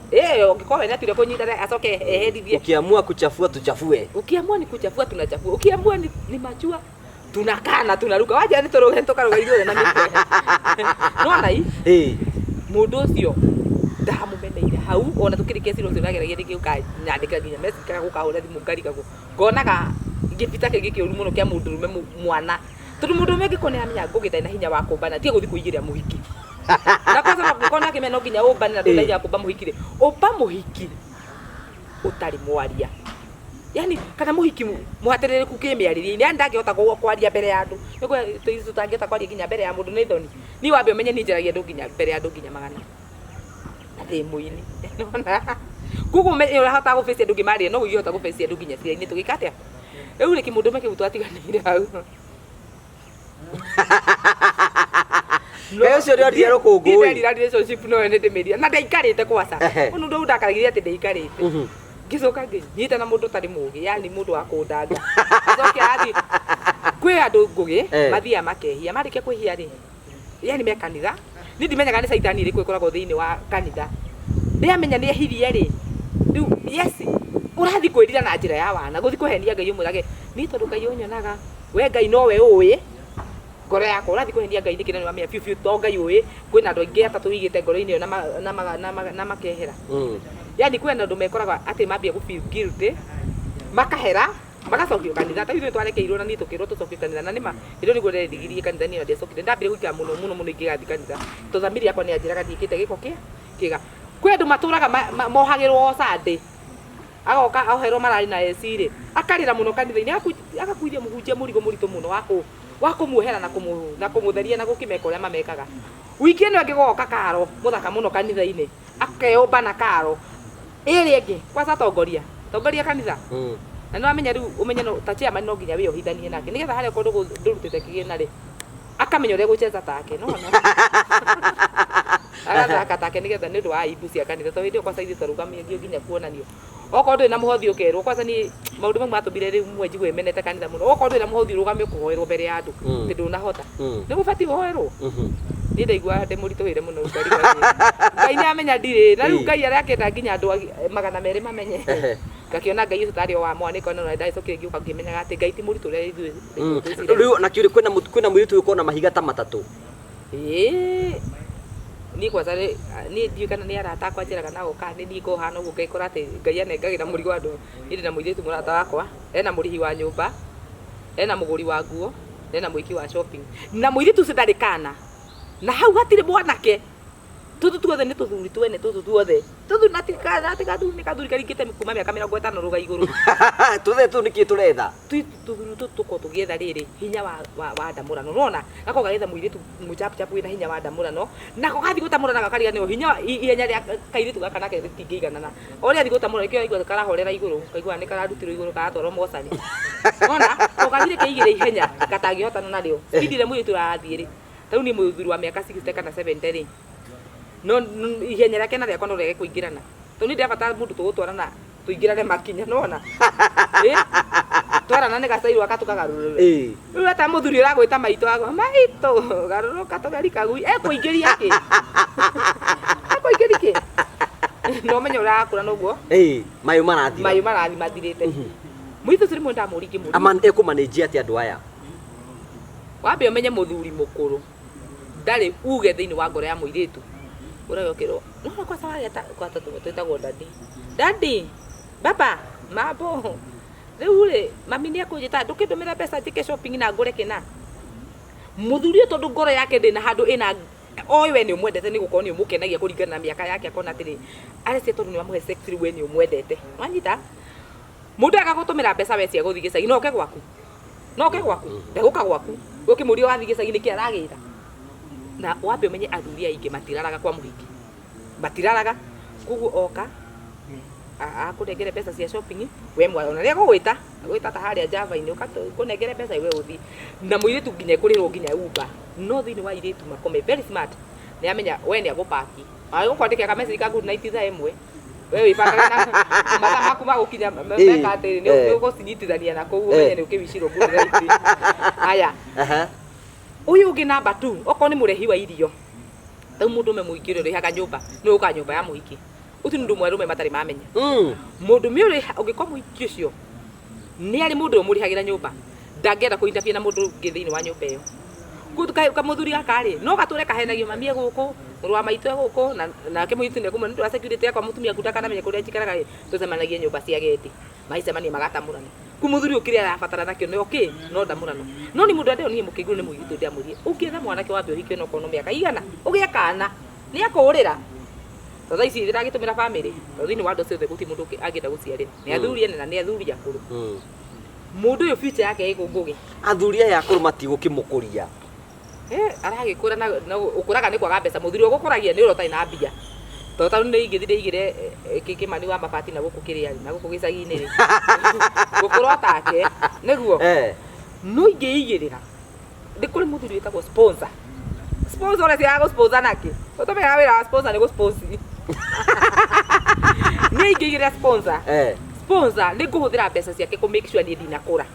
Ngikowe na tire kunyitana acoke ehedithie. Ukiamua kuchafua tuchafue. Ukiamua ni kuchafua tunachafua. Ukiamua ni machua tunakana tunaruka. Waje ni toroge tokaruga ithuothe na mikwe. No nai. Mundu ucio ndamumeneire hau ona tukirike ciro turageragia ngiuka nyandika nginya message kana gukahura thimu ngarika go. Ngonaga ngipita kigi kiuru muno kia mundu rume mwana. Tondu mundu umwe ngikone amenya ngugithaina hinya wa kumbana tie guthi kuigiria muhiki. Na kwa sababu ukona kimeno nginya ubani na ndunda ya kuba muhikire uba muhiki utari mwaria yani kana muhiki muhaterere kukimiariria ni andangihota kwaria mbere ya andu niguo tutangihota kwaria nginya mbere ya mundu ni thoni ni wambe umenye ni njaragia ndu nginya mbere ya andu nginya magana ati muini nona kugu me urahota guface andu ngimaria no uyihota guface andu nginya cia-ini tugikate riu ni kimundu meke gutwatiganire hau Ecio ndio ndio rukungui. Ndio relationship no ene ndemeria. Na ndaikarite kwaca. Uno ndo ndakaragiria ati ndaikarite. Ngicoka nginyita na mundu tari mugi, yani mundu wa kundanga. Acoke athi. Kwi andu ngugi, mathia makehia, marike kwihia ri. Yani me kanitha. Ni ndimenyaga ni saitani ri kwikoragwo thiini wa kanitha. Ndiamenya ni ehirie ri. Riu yes. Urathi kwirira na njira ya wana, guthi kuhenia Ngai umurage. Ni tondu Ngai unyonaga. We Ngai no we uyi. Ngoro yako urathi kuhenia Ngai nikire wa mia fiu to Ngai uyi kwina andu aingi atatu igite ngoro-ini na makehera yani kwina andu mekoraga ati mambia gu feel guilty makahera magacokio kanitha ta ithuĩ twarekeirwo na niĩ tũkĩrwo tũcokie kanitha na nĩma hĩndĩ nĩguo ndedigiririe kanitha niĩ ndiacokire ndambire gũikara mũno ingĩgathi kanitha tondũ thamiri yakwa nĩ anjĩraga ndiĩkĩte gĩko kĩega kwĩ andũ matũraga mohagĩrwo Sunday agoka oherwo marari na AC-rĩ akarĩra mũno kanitha-inĩ agakuithia mũhunjia mũrigo mũritũ mũno wa kumuohera na kumutheria na gukimeka uria mamekaga wiki ino ngigoka karo muthaka muno kanitha-ini akeyumba na karo iri ingi kwaca tongoria kanitha na no amenya riu umenye no ta chairman no nginya we ohithanie nake nigetha haria kundu ndurutite kigina ri akamenya uria gucheza take no agathaka take nigetha ni ndu wa aibu cia kanitha to hindi kwaca ithu tarugamia nginya kuonanio okorwo nduri na muhothi ukerwo kwaca ni maundu mamwe atubire riu mwe njigwe menete kanitha muno okorwo nduri na muhothi urugamio kuhoerwo mbere ya andu ni ndunahota ni gubati hoerwo ni ndaigua ndimurituhire muno ngari ngai ni amenya ndire na riu ngai arakenda nginya andu 200 mamenye ngakiona ngai ucio tari wa mwaniko no ndaicoke ngiuka ngimenyaga ati ngai ti muritu ria ithuĩ riu na kiuri kwina muritu uko na mahiga ta matatu ni kwanza ni ndiu kana ni arata akwa njiraga na goka ni niko hana uguo ngekora ati ngai anengagira murigo andu ndi na muiritu murata wakwa ena murihi wa nyumba ena muguri wa nguo ena muiki wa shopping na muiritu ucio ndari kana na hau hatire mwanake tutu tuothe ni tuthuri twene tutu tuothe tutu natikana tikathu ni kathuri karikite kuma miaka 50 ruga iguru tuthe tu niki turetha tuthuri tuko tugietha riri hinya wa ndamurano nona gako gaetha muiritu muchapu chapu ina hinya wa ndamurano nako gathi gutamurana gakariga ni hinya ihenya ria kairitu gaka nake tingeiganana oria thi gutamurana kio igwa karahorera iguru kaigwa ni kararutirwo iguru karatwaro mocani nona ugathire keigire ihenya katangihotana nario speed muiritu rathiri tau ni muthuri wa miaka 60 kana 70 ri no ihenya rake na riakwa no rege kuingirana to ni ndabata mundu tugutwarana tuingirane makinya nona twarana ni gacairwo akatukagarurure riu ata muthuri uragwita maito ago maito garuruka togari kagui kuingiria ki kuingiria ki no menyo urakura noguo mayu marathi mathirite muito turi mu ndamuriki mu aman ekumanage ati andu aya wambe umenye muthuri mukuru ndari uge thiini wa ngoro ya muiritu urayokero no kwa sawa ya kwa tatu twetagwo dadi baba mambo riu mami ni akunjita ndukindumira pesa njike shopping na ngure kina muthuri tondu ngoro yake ndina handu ina owe ni umwendete ni gukorwo ni umukenagia kuringana na miaka yake akona atiri arece tondu ni wamuhe sex we ni umwendete wanyita mundu agagutumira pesa we cia guthi gicagi no ke gwaku ndeguka gwaku ukimuria wathi gicagi ni ki aragira na wambe umenye athuri aingi matiraraga kwa muhiki matiraraga kugu oka akunengere pesa cia shopping we mwana ona ria gwita ta haria Java-ini ukunengere pesa iwe uthi na muiritu nginya kurirwo nginya Uber no thini wa iritu makome very smart ni amenya we ni agupaki agukwandika ka message ka good night thaa imwe we wipakaga na matha maku magukinya meka ati ni ugucinyitithania na kugu umenye ni ukibicirwo good night haya uyu ungi number 2 oko ni murehi wa irio tau mundu me muikire rihaga nyumba ni uka nyumba ya muiki uti ndu mwerume matari mamenya mundu mi uri ungikwa muiki ucio ni ari mundu murihagira nyumba ndangenda kuinterview na mundu ngithiini wa nyumba iyo gutuka kamuthuri akari no gature kahenagio mamie guku muru wa maitwe guku na ke muitu ne kuma ndu wa security yakwa mutumia kutaka menye kuria njikaraga tucemanagie nyumba cia geti maicemanie magatamurana kumuthuri ukiri arabatara nakio ni okay no ndamurano no ni mundu andeo ni mukigu ni muitu ndiamurie ukietha mwanake wambe uhikio no kono miaka igana ugia kana ni akurira tha ici ndiragitumira family thini wa ndose guti mundu angenda guciarira ni athuri ene na ni athuri akuru mundu yo future yake igungugi athuri aya akuru matigũkĩmũkũria aragikura na ukuraga ni kwaga mbeca muthuri ugukuragia ni urotai na mbia to ta ni ingithire igire kikimani wa mabati na guku kiria na guku gicagi-ini ri gukura take niguo no ingiigirira ndikuri muthuri witagwo sponsor ore cia go sponsor naki utomera wira sponsor ni go sponsor ni ingiigirira sponsor ni nguhuthira mbeca ciake ku make sure ni ndinakura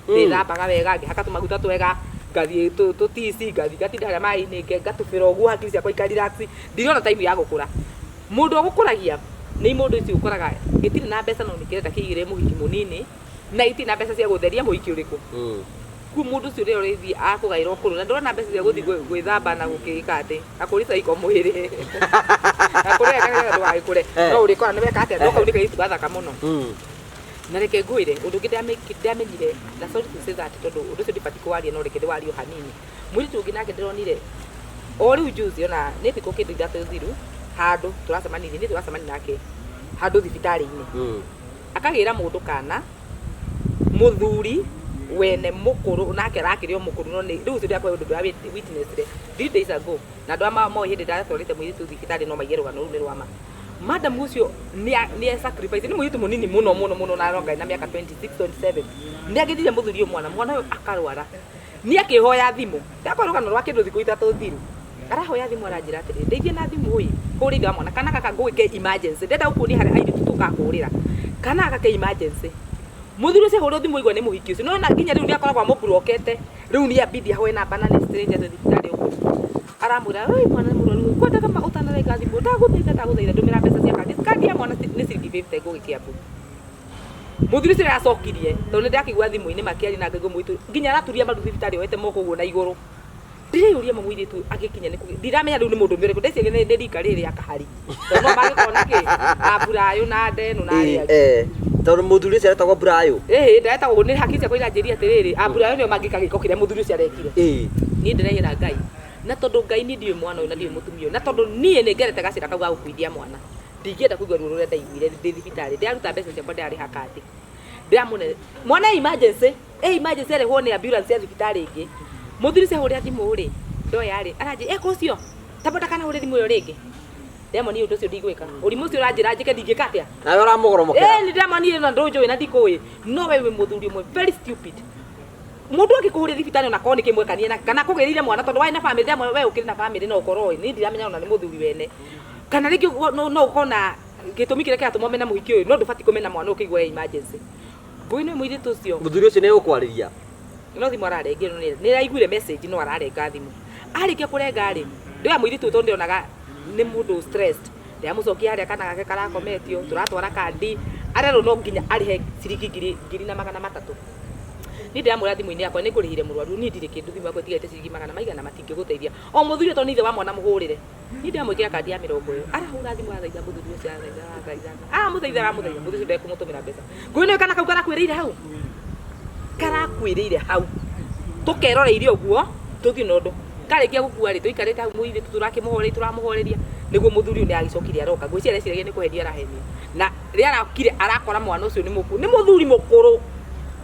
ni thambaga wega ngihaka maguta twega ngathie tutici gatinda haria mai-ini ngatubira uguo hakiri ciakwa ikarelax ndiriona time ya gukura mundu ogukuragia ni mundu ucio ukoraga gitiri na mbeca no nikireta kiigire muhiki munini na itiri na mbeca cia gutheria muhiki uriku ku mundu ucio rio rithi akugaira ukuru na ndona mbeca cia guthi gwithamba na gukika ati akurita iko muhiri akurega kana ndwagikure no urikora ni weka ati ndoka unika itu gathaka muno na reke ngwire undu ndamenyire na sorry to say that tondu undu ucio ndibati kwaria no reke ndiwario hanini mwiritu ungi nake ndironire o riu juzi ona ni thiko kindu ndathiru handu turacemania ni turacemania nake handu thibitari-ini akagira mundu kana muthuri wene mukuru nake arakirio mukuru no riu ucio ndiakwa undu ndwa witness re 3 days ago na ndwa mo hindi ndatwarite mwiritu thibitari no maigero gano rume rwama madam ucio ni sacrifice ni mwiritu munini muno na ronga na miaka 26 27 ni agithire muthuri mwana uyu akarwara ni akihoya thimu ndakwa rugano rwa kindu thiku itatu thiru arahoya thimu aranjira atiri ndeithie na thimu uyi kurithia mwana kana kaka ngwike emergency ndenda ukuoni haria airitu tukakurira kana kaka emergency muthuri ucio horo thimu igwa ni muhiki ucio no na nginya riu ni akoragwa muburokete riu ni abidi ahoe namba na ni stranger thibitari uko aramwira oi mwana mũrwaru kwenda kama ũtanarenga thimũ ndagũthaitha ndũmĩra mbeca cia kandi ya mwana nĩ ciringi 50 ngũgĩtia mbũ mũthuri ũcio aracokirie tondũ nĩ ndakĩigua thimũ-inĩ makĩaria na ngaigua mũirĩtu nginya araturia maru thibitarĩ oete moko ũguo na igũrũ ndĩreyũria mũirĩtu agĩkinya ndiramenya rĩu nĩ mũndũ mĩrĩkũ ndeciria nĩ rika rĩrĩ ya kahari tondũ no magĩkona kĩ Burayũ na Ndenu na arĩa angĩ tondũ mũthuri ũcio aretagwo Burayũ ndaretagwo nĩ hakiri ciakwa iranjĩria atĩrĩrĩ Burayũ nĩo mangĩka gĩko kĩrĩa mũthuri ũcio arekire niĩ ndĩraihĩra Ngai na tondũ Ngai nĩ ndiũĩ mwana ũyũ na ndiũĩ mũtumia ũyũ na tondũ niĩ nĩ ngerete gacĩra kau ga gũkuithia mwana ndingĩenda kũigua ruo rũrĩa ndaiguire ndĩ thibitarĩ ndĩraruta mbeca ciakwa ndĩrarĩha kandi ndĩramũne mwana emergency arehwo nĩ ambulance ya thibitarĩ ĩngĩ mũthuri ũcio ahũrĩra thimũ rĩ ndoya-rĩ aranjĩ eka ũcio tabata kana hũrĩ thimũ ĩyo rĩngĩ ndĩramoni ũndũ ũcio ndigwĩka ũrimũ ũcio ũranjĩra njĩke ndingĩka atĩa nawe ũramũgoromokera nĩ ndĩramoni na ndũnjũĩ na ndikũĩ no we wĩ mũthuri ũmwe very stupid mũndũ angĩkũhũrĩra thibitarĩ ona korwo nĩ kĩmwe kanie kana kũgĩrĩire mwana tondũ waĩ na family ndĩramwe we ũkĩrĩ na family no ũkorwo nĩ ndiramenya ona nĩ mũthuri wene kana rĩngĩ no ũkona gĩtũmi kĩrĩa kĩratũma mena mũhiki ũyũ no ndũbatiĩ kũmena mwana ũkĩigua emergency mbũi nĩ mũirĩtu ũcio mũthuri ũcio nĩ egũkwarĩria no thimũ ararengerwo nĩ araiguire message no ararenga thimũ arĩkia kũrenga rĩ ndĩra mũirĩtu ũtũ ndĩonaga nĩ mũndũ stressed ndĩramũcokia harĩa kana gake karakometio tũratwara kandi arerwo no nginya arĩhe ciringi 2,300 niĩ ndĩramwĩra thimũ-inĩ yakwa nĩ ngũrĩhire mũrwaru niĩ ndirĩ kĩndũ thimũ yakwa ĩtigarĩte ciringi 100 matingĩgũteithia o mũthuri ũtũ nĩ ithe wa mwana mũhũrĩre niĩ ndĩramwĩkĩra kandi ya 50 arahũra thimũ athaitha mũthuri ũcio athaitha mũthuri ũcio ndekũmũtũmĩra mbeca ngwĩnĩwe kana kau karakwĩrĩire hau tũkeroreire ũguo tũthiĩ na ũndũ karĩkia gũkua rĩ tũikarĩte hau mũirĩtu tũramũhoreria nĩguo mũthuri ũyũ nĩ agĩcokire aroka ngwĩciria areciria nĩ kũhendia arahenio na rĩrĩa arakire arakora mwana ũcio nĩ mũthuri mũkũrũ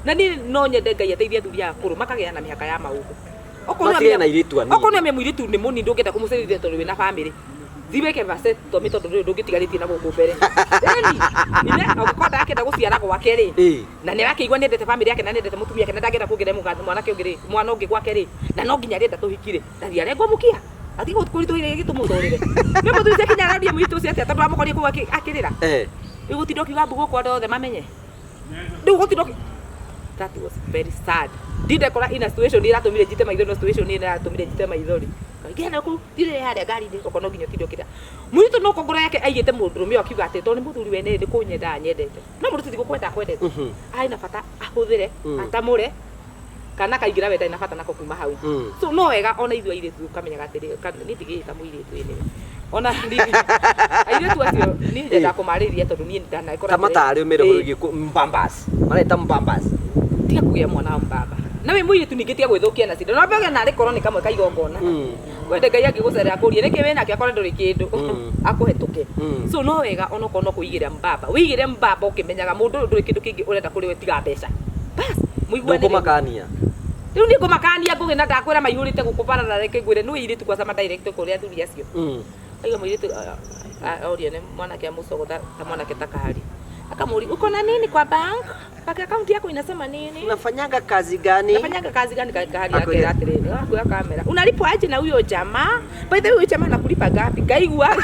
na niĩ no nyende Ngai ateithie athuri akũrũ makagĩa na mĩhaka ya maũndũ okorwo nĩ mũirĩtu nĩ mũnini ndũngĩenda kũmũcerithia tondũ wĩna family thiweke vasectomy tondũ rĩu ndũngĩtigarĩtie na gũkũ mbere ine ũgĩkorwo akenda gũciara gwake rĩ na nĩ arakĩigua nĩ endete family yake na nĩ endete mũtumia yake na ndangĩenda kuongerera mwanake ũngĩ rĩ mwana ũngĩ gwake rĩ na no nginya arenda tũhiki rĩ na thiarengwo mũkia ati gũkũritũhire gĩtũmũtũrĩre nĩ mũthuri ũcio kinya araria mũirĩtu ũcio atĩa tondũ amũkoria kũu akĩrĩra rĩu gũtinda ũkiuga mbugũ kwa andũ othe mamenye rĩu gũtinda that was very sad ndindekora ina situation iratũmire njite maithori no situation iratũmire njite maithori ngĩenda kũ thire harĩa ngari-inĩ koko no nginya ũtinde ũkĩra mũirĩtu no kongora yake aigĩte mũndũrũme akiuga atĩ tondũ nĩ mũthuri wene nĩ kũnyenda nyendete no mũndũ ti gũkwenda kwendete arĩ na bata ahũthĩre atamũre kana kaingĩra wenda ina bata nako kuma hau so no wega ona ithuĩ airĩtu ũkamenyaga atĩrĩ nĩ tigĩta mũirĩtu ene ona airĩtu acio niĩ ndenda kũmarĩria tondũ niĩ ndanaikora tamatarĩ ũmĩre mbambas mareta mbambas tiga kũgĩa mwana wa mbamba na we mũirĩtu ningĩ tiga gwĩthũkia na cindo no mbege narĩ korwo nĩ kamwe kaigongona wende Ngai angĩgũcerera akũrie nĩkĩ wĩ nake akore ndũrĩ kĩndũ akũhetũke so no wega ona okorwo no kũigĩra mbamba wĩigĩre mbamba ũkĩmenyaga mũndũ ũyũ ndũrĩ kĩndũ kĩngĩ ũrenda kũrĩ we tiga mbeca bas mũiguane ndũkũmakania rĩu nĩ ngũmakania ngũgĩ na ndakwĩra maihũrĩte gũkũ barabara reke ngwĩre nĩ mũirĩtu kwa sama direct kũrĩa athuri acio aiga mũirĩtu oria nĩ mwanake amũcogotha ta mwanake ta kahari akamuri uko na nini kwa bank paka account yako inasema nini unafanyanga kazi gani kahari yake atireni kwa kamera unalipwa aje na huyo jamaa by the way huyo jamaa anakulipa gapi kaigwa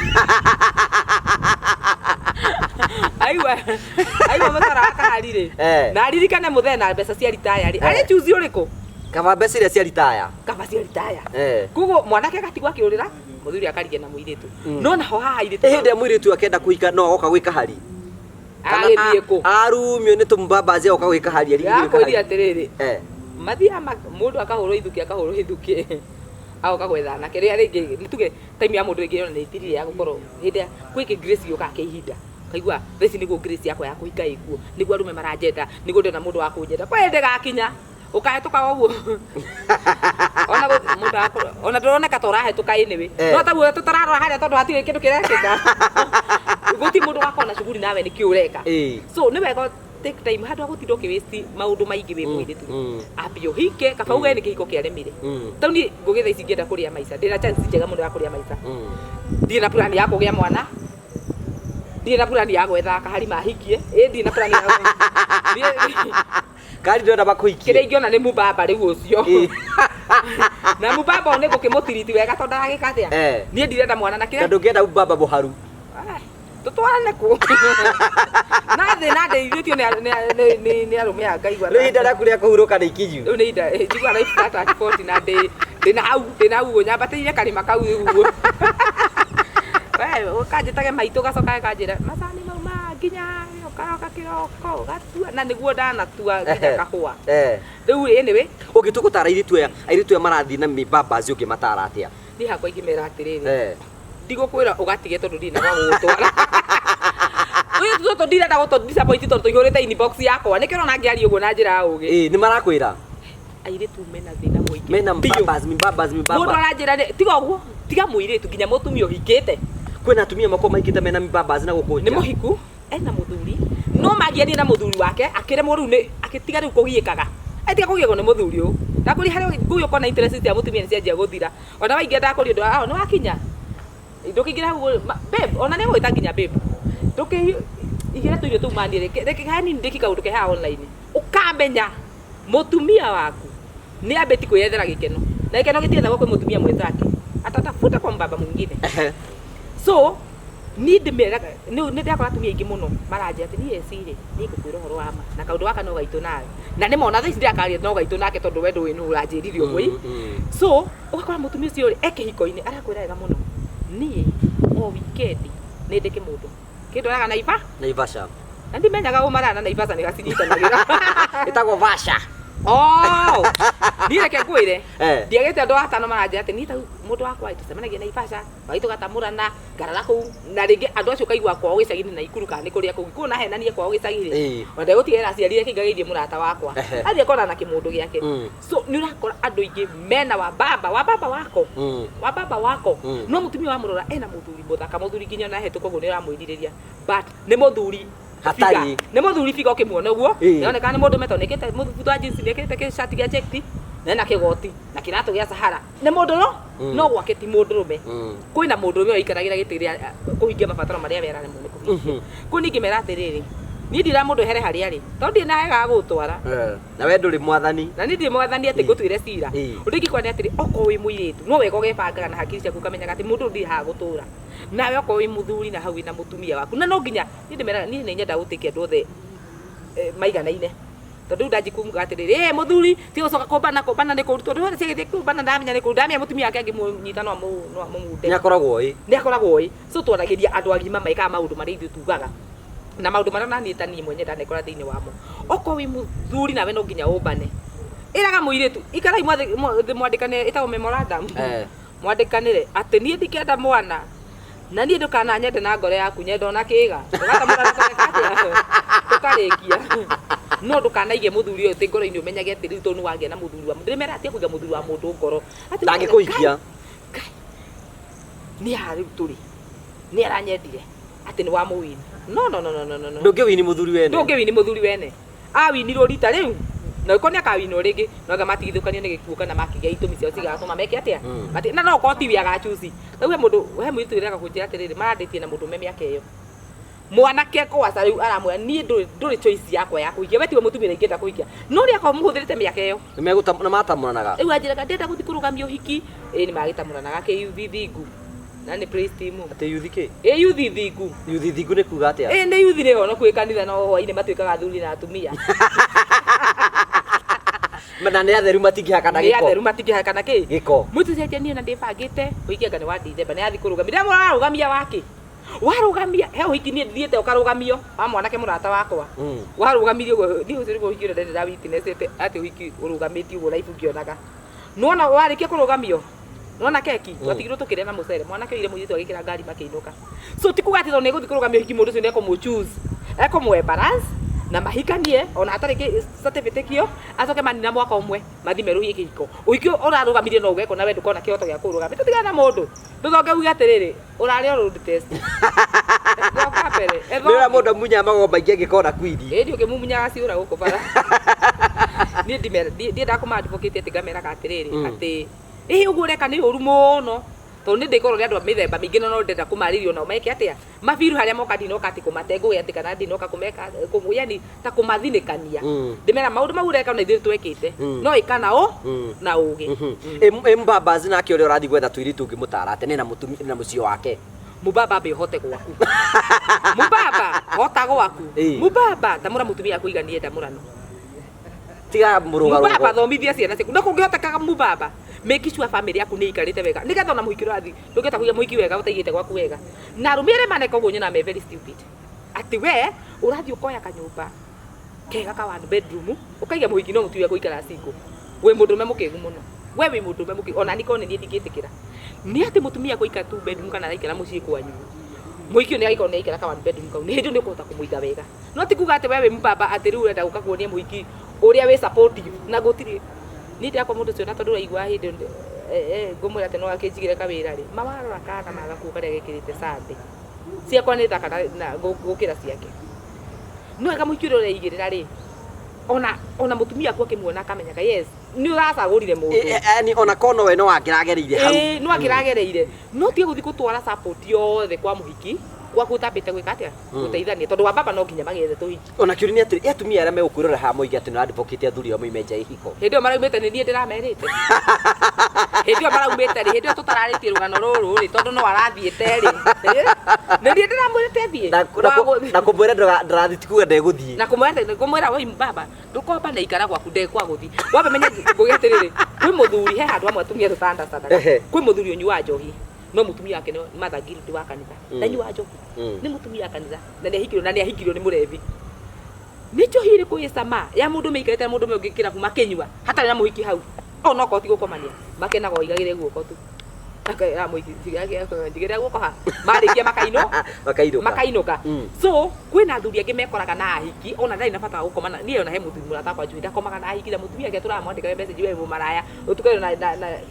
aiwa matara kahari ri na aririkane muthena mbeca cia retire ri ari chuzi uriko kaba mbeca iria cia retire kugo mwanake agatigwa akiurira muthuri akarige na muiritu no naho haha iritu hĩndĩ mũirĩtu akenda kũhika no oka gwĩka hari arumio nĩ tũmbambazi oka gwĩka hari akwĩria atĩrĩrĩ mathia mũndũ akahũrwo ithuki agoka gwetha nake rĩrĩa rĩngĩ nĩtuge time ya mũndũ rĩngĩ ona nĩ itirire ya gũkorwo hĩndĩ kwĩke grace yoka akĩihinda kaigua theci nĩguo grace yakwa ya kũhika ikuo nĩguo arume maranjenda nĩguo ndĩona mũndũ wa kũnjenda kwende gakinya ũkahĩtũka ũguo ona ndũroneka ta ũrahĩtũka anyway no taguo tũtararora harĩa tondũ hatirĩ kĩndũ kĩrekĩka gũti mũndũ wakona shughuli nawe nĩkĩ ũreka so nĩ wega take time handũ agũtinda ũkĩwaste maũndũ maingĩ wĩ mũirĩtu ambia ũhike kaba uge nĩ kĩhiko kĩaremire tondũ niĩ ngũgĩtha ici ngĩenda kũrĩa maica ndĩna chance njega mũno ya kũrĩa maica ndirĩ na plan ya kũgĩa mwana ndirĩ na plan ya gwetha kahari mahikie ndirĩ na plan ya kari ndĩrenda makũhikie kĩrĩa ingĩona nĩ mũbamba rĩu ũcio na mũbamba nĩ ngũkĩmũtiriti wega tondũ aragĩka atĩa niĩ ndirenda mwana na kĩrĩa ndũngĩenda mũbamba mũharu tutwarane ku na thĩ thina ndeithĩtio nĩ arũme a ngaigua Rĩu ihinda rĩaku rĩa kũhurũka nĩ ikinyu. rĩu nĩ ihinda njigua life start at 40 na ndĩna hau ũguo nyambatĩire karĩma kau ũguo we ũkanjĩtage maitũ gacoka kanjĩra macani mauma nginya karoka kĩroko gatua na nĩguo ndanatua nginya kahũa rĩu anyway Ũngĩtũgũtara airĩtu aya marathiĩ na mĩmbambaci ũngĩmatara atĩa? niĩ hakwa ingĩmera atĩrĩrĩ ndigũkwĩra ũgatige tondũ ndirĩ na gwa gũgũtwara ũyũ tũtũ ndirenda gũtũ disappoint tondũ tũihũrĩte inbox yakwa nĩkĩo ũrona ngĩaria ũguo na njĩra ya ũgĩ nĩ marakwĩra airĩtu mena thĩna mũingĩ mena mĩmbambaci mũndũ aranjĩra tiga ũguo tiga mũirĩtu nginya mũtumia ũhikĩte kwĩna atumia makoragwo mahikĩte mena mĩmbambaci na gũkũ nĩ mũhiku ena mũthuri no mangĩaria na mũthuri wake akĩremwo rĩu nĩ agĩtiga rĩu kũgiĩkaga atiga kũgiĩkwo nĩ mũthuri ũyũ ndakũri harĩa ngũi ũkona interest ya mũtumia nĩ cianjia gũthira ona waingĩ ndakũri ũndũ nĩ wakinya ndũkĩingĩra hau babe ona nĩ gwĩta nginya babe ndũkĩigĩre tũirio tũu manire reke hanini ndĩki kaũndũ ke haha online ũkamenya mũtumia waku nĩ ambĩti kwĩyethera gĩkeno na gĩkeno gĩtiethagwo kwĩ mũtumia mwenzake atatafuta kwa mbaba mwingine so ni ndĩmeraga nĩ ndakora atumia aingĩ mũno maranjĩra atĩ niĩ cirĩ niĩ ngũkwĩra ũhoro wa ma na kaũndũ gaka no gaitũ nawe na nĩ mona thaa ici ndĩrakaria no gaitũ nake tondũ we ndũĩ nũ ũranjĩrire ũguo so ũgakora mũtumia ũcio rĩ ekĩhiko-inĩ arakwĩra wega mũno niĩ o weekend nĩ ndĩke mũndũ kĩndũraga Naivasha na ndimenyaga ũmarana na Naivasha nĩ gacinyitanagĩra ĩtagwo Vasha niĩ reke ngwĩre ndiagĩte andũ atano maranjĩra atĩ niĩ ta mũndũ wakwa tũcemanagia Naivasha wagĩtũ gatamũrana ngarara kũu na rĩngĩ andũ acio kaigua kwao gĩcagi-inĩ na Ikuru kana nĩ kũrĩa kũu kũu nahenania kwao gĩcagi-rĩ na ndegũtigĩra aciarire kĩngagĩirie mũrata wakwa athiĩ akona na kĩmũndũ gĩake so nĩ ũrakora andũ aingĩ mena wa baba wako no mũtumia wa mũrora ena mũthuri mũthaka mũthuri nginya na hetũka ũguo nĩ ũramwĩrirĩria but nĩ mũthuri hatari nĩ mũthuri biga ũkĩmuona ũguo nĩoneka nĩ mũndũ metwo nĩkĩte mũbuto wa jeans nĩkĩte kĩshati gĩa checked na ena kĩgoti na kĩratũ gĩa Sahara nĩ mũndũ no gwake ti mũndũrũme kwĩna mũndũrũme ũikaragĩra gĩtĩ gĩa kũhingia mabataro marĩa we araremwo nĩ kũhingia kũu ningĩ mera atĩrĩrĩ niĩ ndiramũndũhere harĩa rĩ tondũ ndirĩ na wega wa gũtwara na we ndũrĩ mwathani na niĩ ndirĩ mwathani atĩ ngũtuĩre cira ũndũ ingĩkora nĩ atĩrĩ okorwo wĩ mũirĩtu no wega ũgebangaga na hakiri ciaku ũkamenyaga atĩ mũndũ ndirĩ haha gũtũra nawe okorwo wĩ mũthuri na hau wĩna mũtumia waku na no nginya niĩ ndĩmeraga niĩ nĩ nyenda gũtĩkia andũ othe maiganaine tondũ rĩu ndanjikuga atĩrĩrĩ mũthuri ti gũcoka kũmbana nĩ kũrutwo ndũ ciagĩthiĩ kũmbana ndamenya nĩ kũrutwo ndamenya mũtumia wake angĩmũnyita no amũmunde nĩ akoragwo ĩ so twaragĩria andũ agima maikaga maũndũ marĩa ithuĩ tugaga na maũndũ marĩa naniĩ ta niĩ mwenye ndanekora thĩinĩ wamo okorwo wĩ mũthuri nawe no nginya ũmbane ĩraga mũirĩtu ikarai mwandĩkane ĩtagwo memorandum mwandĩkanĩre atĩ niĩ ndikenda mwana na niĩ ndũkananyende na ngoro yaku nyenda ona kĩga tũkarĩkia no ndũkanaige mũthuri ũyũ tĩ ngoro-inĩ ũmenyage atĩ rĩu tondũ nĩ wagĩa na mũthuri wa ndĩrĩmera atia kũiga mũthuri wa mũndũ ngoro ndangĩkũhikia niĩ haha rĩu tũrĩ nĩ aranyendire atĩ nĩ wamũwini no ndũngĩwini mũthuri wene awinirwo rita rĩu na ũko nĩ akawinwo rĩngĩ no matigithũkanio nĩ gĩkuũ kana makĩgĩa itũmi ciao cigatũma meke atĩa na no okorwo tiwe agachuci rĩu he mũirĩtu wĩraga kũnjĩra atĩrĩrĩ marandĩtie na mũndũ me mĩaka ĩyo mwanake kũaca rĩu aramwĩra niĩ ndũrĩ choice yakwa ya kũhikia we tiwe mũtumia ingĩenda kũhikia no nĩ akorwo mũhũthĩrĩte mĩaka ĩyo nĩ matamũranaga rĩu anjĩraga ndĩrenda gũthiĩ kũrũgamia ũhiki nĩ magĩtamũranaga kĩyuthi thingu na nĩ praise team atĩ yuthi kĩ yuthi thingu nĩ kuga atĩa nĩ yuthi nĩ hono kwĩ kanitha no hwainĩ matuĩkaga athuri na atumia na nĩ atheru matingĩhakana gĩko nĩ atheru matingĩhakana gĩko mũtucenjia niĩ na ndĩbangĩte ũhiki anga nĩ wa December nĩ athi kũrũgamia ndĩramwĩra warũgamia wake warũgamia he ũhiki niĩ thiĩte ũkarũgamio wa mwanake mũrata wakwa warũgamirie ũguo niĩ ũcio nĩguo ũhiki ũrĩa ndĩrenda witnessete atĩ ũhiki ũrũgamĩtio ũguo live ngĩonaga nona warĩkia kũrũgamio nona keki twatigirwo tũkĩrĩa na mũcere mwanake oire mũirĩtu agĩkĩra ngari makĩinũka so ti kuga atĩ tondũ nĩ gũthiĩ kũrũgamia ũhiki mũndũ ũcio nĩ ekũmũchoose ekũmũembarrass na mahikanie ona hatarĩ certificate acoke manina mwaka ũmwe mathi merũhie kĩhiko ũhiki ũrarũgamirie no ũgekwo na we ndũkona kĩhoto gĩa kũrũgamia tũtigana na mũndũ tũcoke uge atĩrĩrĩ ũrarĩ o road test nĩũra mũndũ amunya magomba ingĩ angĩkona kwiri ĩndĩ ũkĩmumunyaga ciũra gũkũ bara niĩ ndiendaga kũma-advocate atĩ ngameraga atĩrĩrĩ atĩ ũguo ũreka nĩ ũru mũno tondũ nĩ ndĩkorwo nĩ andũ a mĩthemba mĩingĩ no ndenda kũmarĩrio nao meke atĩa mabiru harĩa moka ndinoka atĩ kũmatengũgĩ atĩ kana ndinoka kũmeka yani ta kũmathinĩkania ndĩmera maũndũ mau ũreka na ithuĩ twekĩte no ĩkana na ũgĩ mbambazi nake ũrĩa ũrathiĩ gwetha tũirĩtu ũngĩmũtara atĩ nĩ na mũciĩ wake mubaba be hote gwaku mubaba hota gwaku mubaba tamura mutumia akuiganie ndamurano tiga murugarugo mubaba thomithia ciana ciaku na kungihoteka mubaba make sure family yaku ni ikarite wega nigetha ona muhiki rathi ndungeta kuiga muhiki wega utaigite gwaku wega na rumire maneko gunyu na me very stupid ati we urathi ukoya kanyumba kega ka one bedroom ukaiga muhiki no mutuya kuikara single we mundume mukigu muno we wi mundume mukigu ona niko ni ndigitikira ni ati mutumia kuika two bedroom kana aikara mucii kwanyu muhiki ni aikona aikara ka one bedroom kau ni hindi ni kuhota kumuiga wega no ti kuga ati we wi mbaba ati riu urenda gukakuonia muhiki uria we supportive na gutiri ni ndakwa mundu cio na tondu raigua hindi ngumwira ati no akinjigire kawira ri mama arora kana magaku karia gekirite sande ciakwa ni thaka na gukira ciake no ega muhiki uria igirira ri ona mutumia aku akimuona akamenyaga yes ni uracagurire mundu yani ona kono we no angiragereire hau no angiragereire no tie guthi gutwara support yothe kwa muhiki gwaku utambite gwika atia guteithania tondu wa baba no nginya magiethe tuhiki ona kiuria ni ati atumia aria megukwirora ha moigi ati no advocate athuri ao moimenja ihiko hindio maraumite ni nie ndiramerite hindio maraumite ri hindio tutararitie rugano ruru ri tondu no arathiete ri ni nie ndiramwirite thie na kumwira ndarathi tikuga ndeguthie na kumwira we baba ndukomba na ikara gwaku ndekwa guthie wambe menye ngugetiriri kwi muthuri he handu amwe atumia tutanda kwi muthuri unyua njohi no mutumia wake ni Mother Guild wa kanitha na nyua njohi ni mutumia wa kanitha na ni ahikirwo ni murevi nicho hiri kuyesama ya mundu meikarite mundu meungikira kuma kenyua hata na muhiki hau ona ko ti gukomania makena go igagire guoko tu ya muhiki tigagire guoko ha marikia makainuka so kwina athuri angi mekoraga na ahiki ona ndari na bata gukomana ni ona he muthuri murata kwa njui ndakomaga na ahiki na mutumia yake turamwandika message we maraya utukayo na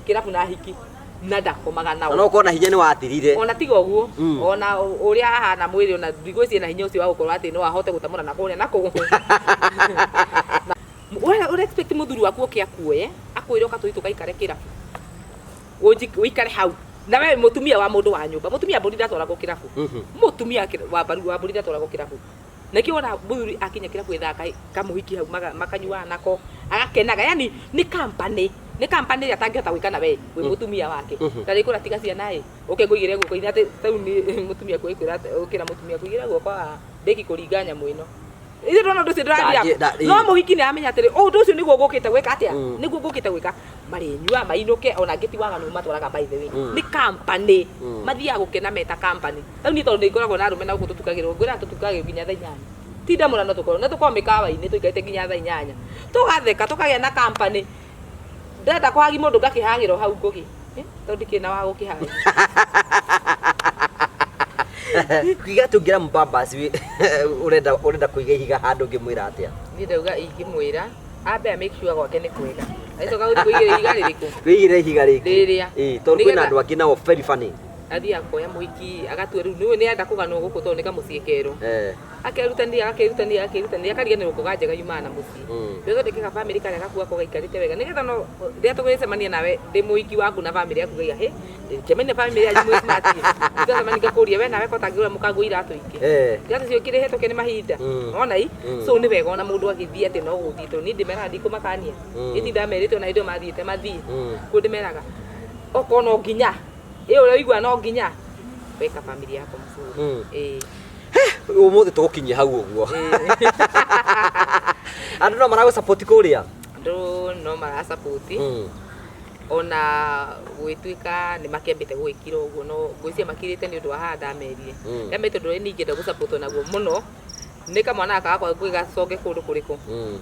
kirabu na ahiki na ndakomaga nao ona ukona hinya ni watirire ona tiga uguo ona uria hana mwiri ona ndigweci na hinya ucio wa gukorwo ati no ahote gutamura na kuria na kugu we expect muthuri waku oke akuoye akwire ukatui tukaikare kirabu uikare hau na we mutumia wa mundu wa nyumba mutumia mburi ndatwara go kirabu mutumia wa mburi ndatwara go kirabu na kiona muthuri akinya kirabu ithaka kamuhiki hau makanyua nako agakenaga yani ni company atangihota gwikana we mutumia wake tari kura tiga ciana uke nguigire guko ithate tau ni mutumia kwikira ukira mutumia kuigira guko ndeki kuringanya mwino ithe ndona ndu cidirathia no muhiki ni amenya atiri ndu ucio niguo gukite gwika atia niguo gukite gwika mari nyua mainuke ona ngiti waganu matwaraga by the way ni company mathia gukena meta company tau ni tondu ikoragwo na arume na guku tutukagirwo ngwira tutukagirwo nginya thaa 8 tinda murano tukorwo na tukome kawa-ini tuikaite nginya thaa 8 tugatheka tukagia na company ndenda kwagi mundu ngakihagirwo hau ngugi tondu kina wa gukihagira kwiga tungira mbambasi urenda kuiga ihiga handu ngimwira atia ni ndauga ingimwira ambe make sure gwake ni kwega aicoka guthi kuigira ihiga ririku kuigira ihiga ririku riria tondu kwina andu angi nao very funny athi akoya muhiki agatua riu ni enda kuganwo guku tondu nika mucii kero akerutania akariganirwo kuga njega yuma na mucii rĩu thondekeka family karia gaku gako gaikarite wega nigetha no rĩrĩa tũgũcemania nawe ndĩ mũhiki waku na family yaku gaiga he kemene family yanyu mwĩ smart tũgũcemania ngakũria we nawe kotangĩũra mũkangu iratũ ingĩ iratũ cio kĩrĩ hĩtũke nĩ mahinda ona so nĩ wega ona mũndũ agĩthiĩ atĩ no gũthiĩ tondũ niĩ ndĩmeraga ndikũmakania ĩti ndamerĩte ona indo mathiĩte mathiĩ kuo ndĩmeraga okorwo no nginya ĩyo ũrĩa ũigua no nginya weka family yako mzuri umuthi tugukinyia hau uguo andu no maragu support kuria andu no mara support ona gwituika ni makembete gwikira uguo no ngwiciria makirite ni undu wa handa merire ndamete ndu ni ingenda gu support naguo muno ni ka mwana akakwa kwigacoke kundu kuriku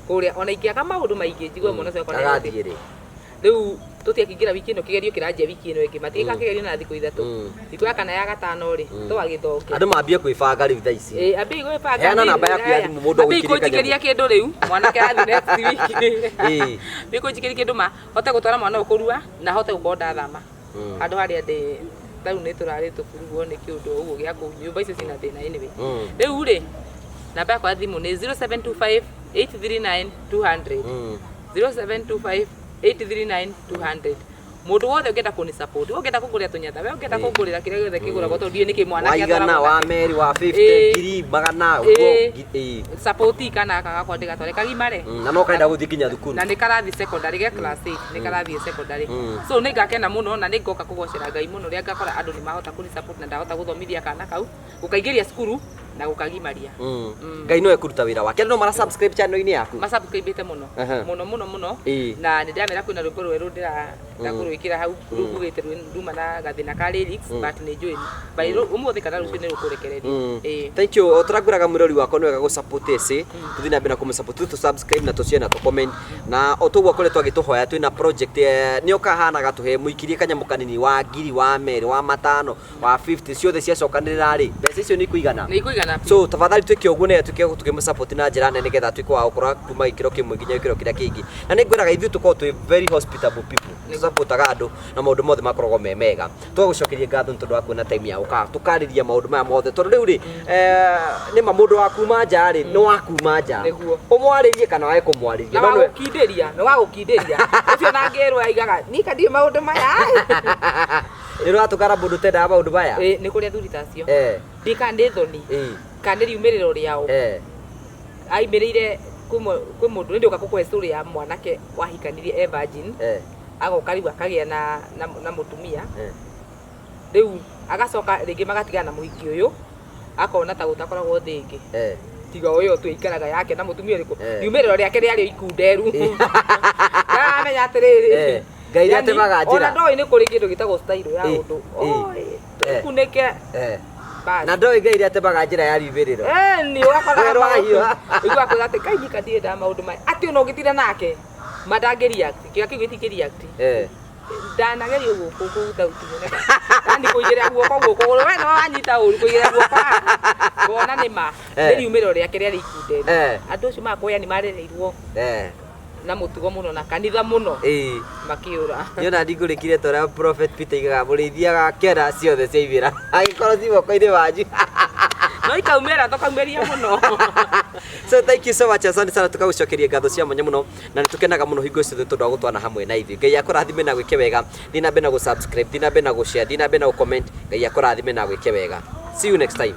kuria ona ikiaga maundu maingi njigwe muno cio kona riu tutiakingira wiki ino kigerio kiranjia wiki ino ingi matika kigerio na thiku ithatu thiku ya kana ya gatano ri twagithoke andu mambie kwibanga riu thaici ambi gwibanga yana namba yaku ya thimu mundu gwikiriria kindu riu mwanake athi next week biko njikiri kindu ma hote gutwara mwana ukurua na hote gukonda thama andu haria ndi tau ni turari tukurugwo ni kiundu uguo gia ku nyumba icio cina thina anyway riu ri namba yakwa ya thimu ni 0725 839 200 0725 839 200 mundu wothe ungenda kuni support ungenda kugurira tunyata we ungenda kugurira kire gothe kiguragwo tondu ndie niki mwana kia waigana wa meri wa 50 kiri magana ugo support kana akagakwa ndigatware kagimare na no kaenda guthii kinya thukuru na nikarathi secondary ge class 8 nikarathi secondary so ningakena muno na ningoka kugocera Ngai muno ria ngakora andu ni mahota kuni support na ndahota guthomithia kana kau gukaigeria cukuru na gukagimaria Ngai no ekuruta wira wake no mara subscribe channel ini yaku ma subscribe te muno muno na ndamera kwina rwimbo rweru ndakũrwĩkĩra hau rugugĩte nduma na gathĩna ka lyrics but nĩ njũĩ by ũmũthĩ kana rũciũ nĩ rũkũrekereria thank you ũtũragũraga mũrori wakwa nĩ wega gũ support ese tũthiĩ na mbere na kũmũ support tu subscribe na tũcie na tũ comment na otũgwo koretwo agĩtũhoya twĩna project nĩ ũkahanaga tũhe mũikirie kanyamũ kanini wa ngiri wa meri wa matano wa 50 ciothe ciacokanĩrĩra rĩ mbeca icio nĩ ikũigana so tafadhali twĩke ũguo nĩ twĩke tũkĩmũ support na njĩra nene nĩgetha twĩke wa gũkorwo kuma gĩkĩro kĩmwe nginya gĩkĩro kĩrĩa kĩngĩ na nĩ ngwĩraga ithuĩ tũkorwo twĩ very hospitable people supportaga andu na maundu mothe makoragwo me mega twagucokeria ngatho nĩ tondũ wa kuona time ya uka tukariria maundu maya mothe tondũ rĩu rĩ nĩ ma mũndũ wa kuma nja rĩ no wa kuma nja ũmwarĩrie kana wae kũmwarĩria no wa gũkindĩria ũcio na ngĩrwo aigaga ni kadi maundu maya nĩ rwatukara mũndũ tendaga maundu maya nĩ kũrĩa thuri tacio ndikandĩ thoni kandĩ riumĩrĩro rĩao aimĩrĩire kwĩ mũndũ nĩ ndĩũka gũkũhe story ya mwanake wahikanirie virgin agoka riu akagĩa na mũtumia rĩu agacoka rĩngĩ magatigana na mũhiki ũyũ akona ta gũtakoragwo thĩ ĩngĩ tiga ũyũ twĩikaraga yake na mũtumia ũrĩkũ riumĩrĩro rĩake rĩarĩ ikunderu amenya atĩrĩrĩ Ngai atemaga njĩra ona ndoĩ nĩ kũrĩ kĩndũ gĩtagwo style ya ũndũ kunĩke na ndoĩ Ngai atemaga njĩra ya riumĩrĩro nĩ ũgakoraga igua kwĩra atĩ Ngai nĩkandienda maũndũ maya atĩ ona ũngĩtira nake madangĩria kĩga kĩu gĩtikĩria ndanageria guoko thauti munene kandi kuigĩrĩra guoko we no wanyita ũru kuigĩrĩra guoko bona nĩ ma nĩ riumĩrĩro rĩake rĩarĩ ikunderu andũ acio makoya nĩ marereirwo na mutugo muno na kanitha muno makiura yona ndingũrĩkire tora prophet Peter igaga mũrĩithia gakera ciothe ciaivĩra agĩkorwo ci moko-inĩ wanyu no ikaumĩra tũkaumĩria muno so thank you so much asante sana tukagucokeria ngatho cia mwanya muno na nĩ tũkenaga muno hingo ciothe tondũ wa gũtwana hamwe na ithuĩ Ngai akũrathime na gwĩke wega thiĩ na mbere na gũ subscribe thiĩ na mbere na gũ share thiĩ na mbere na gũ comment Ngai akũrathime na gwĩke wega see you next time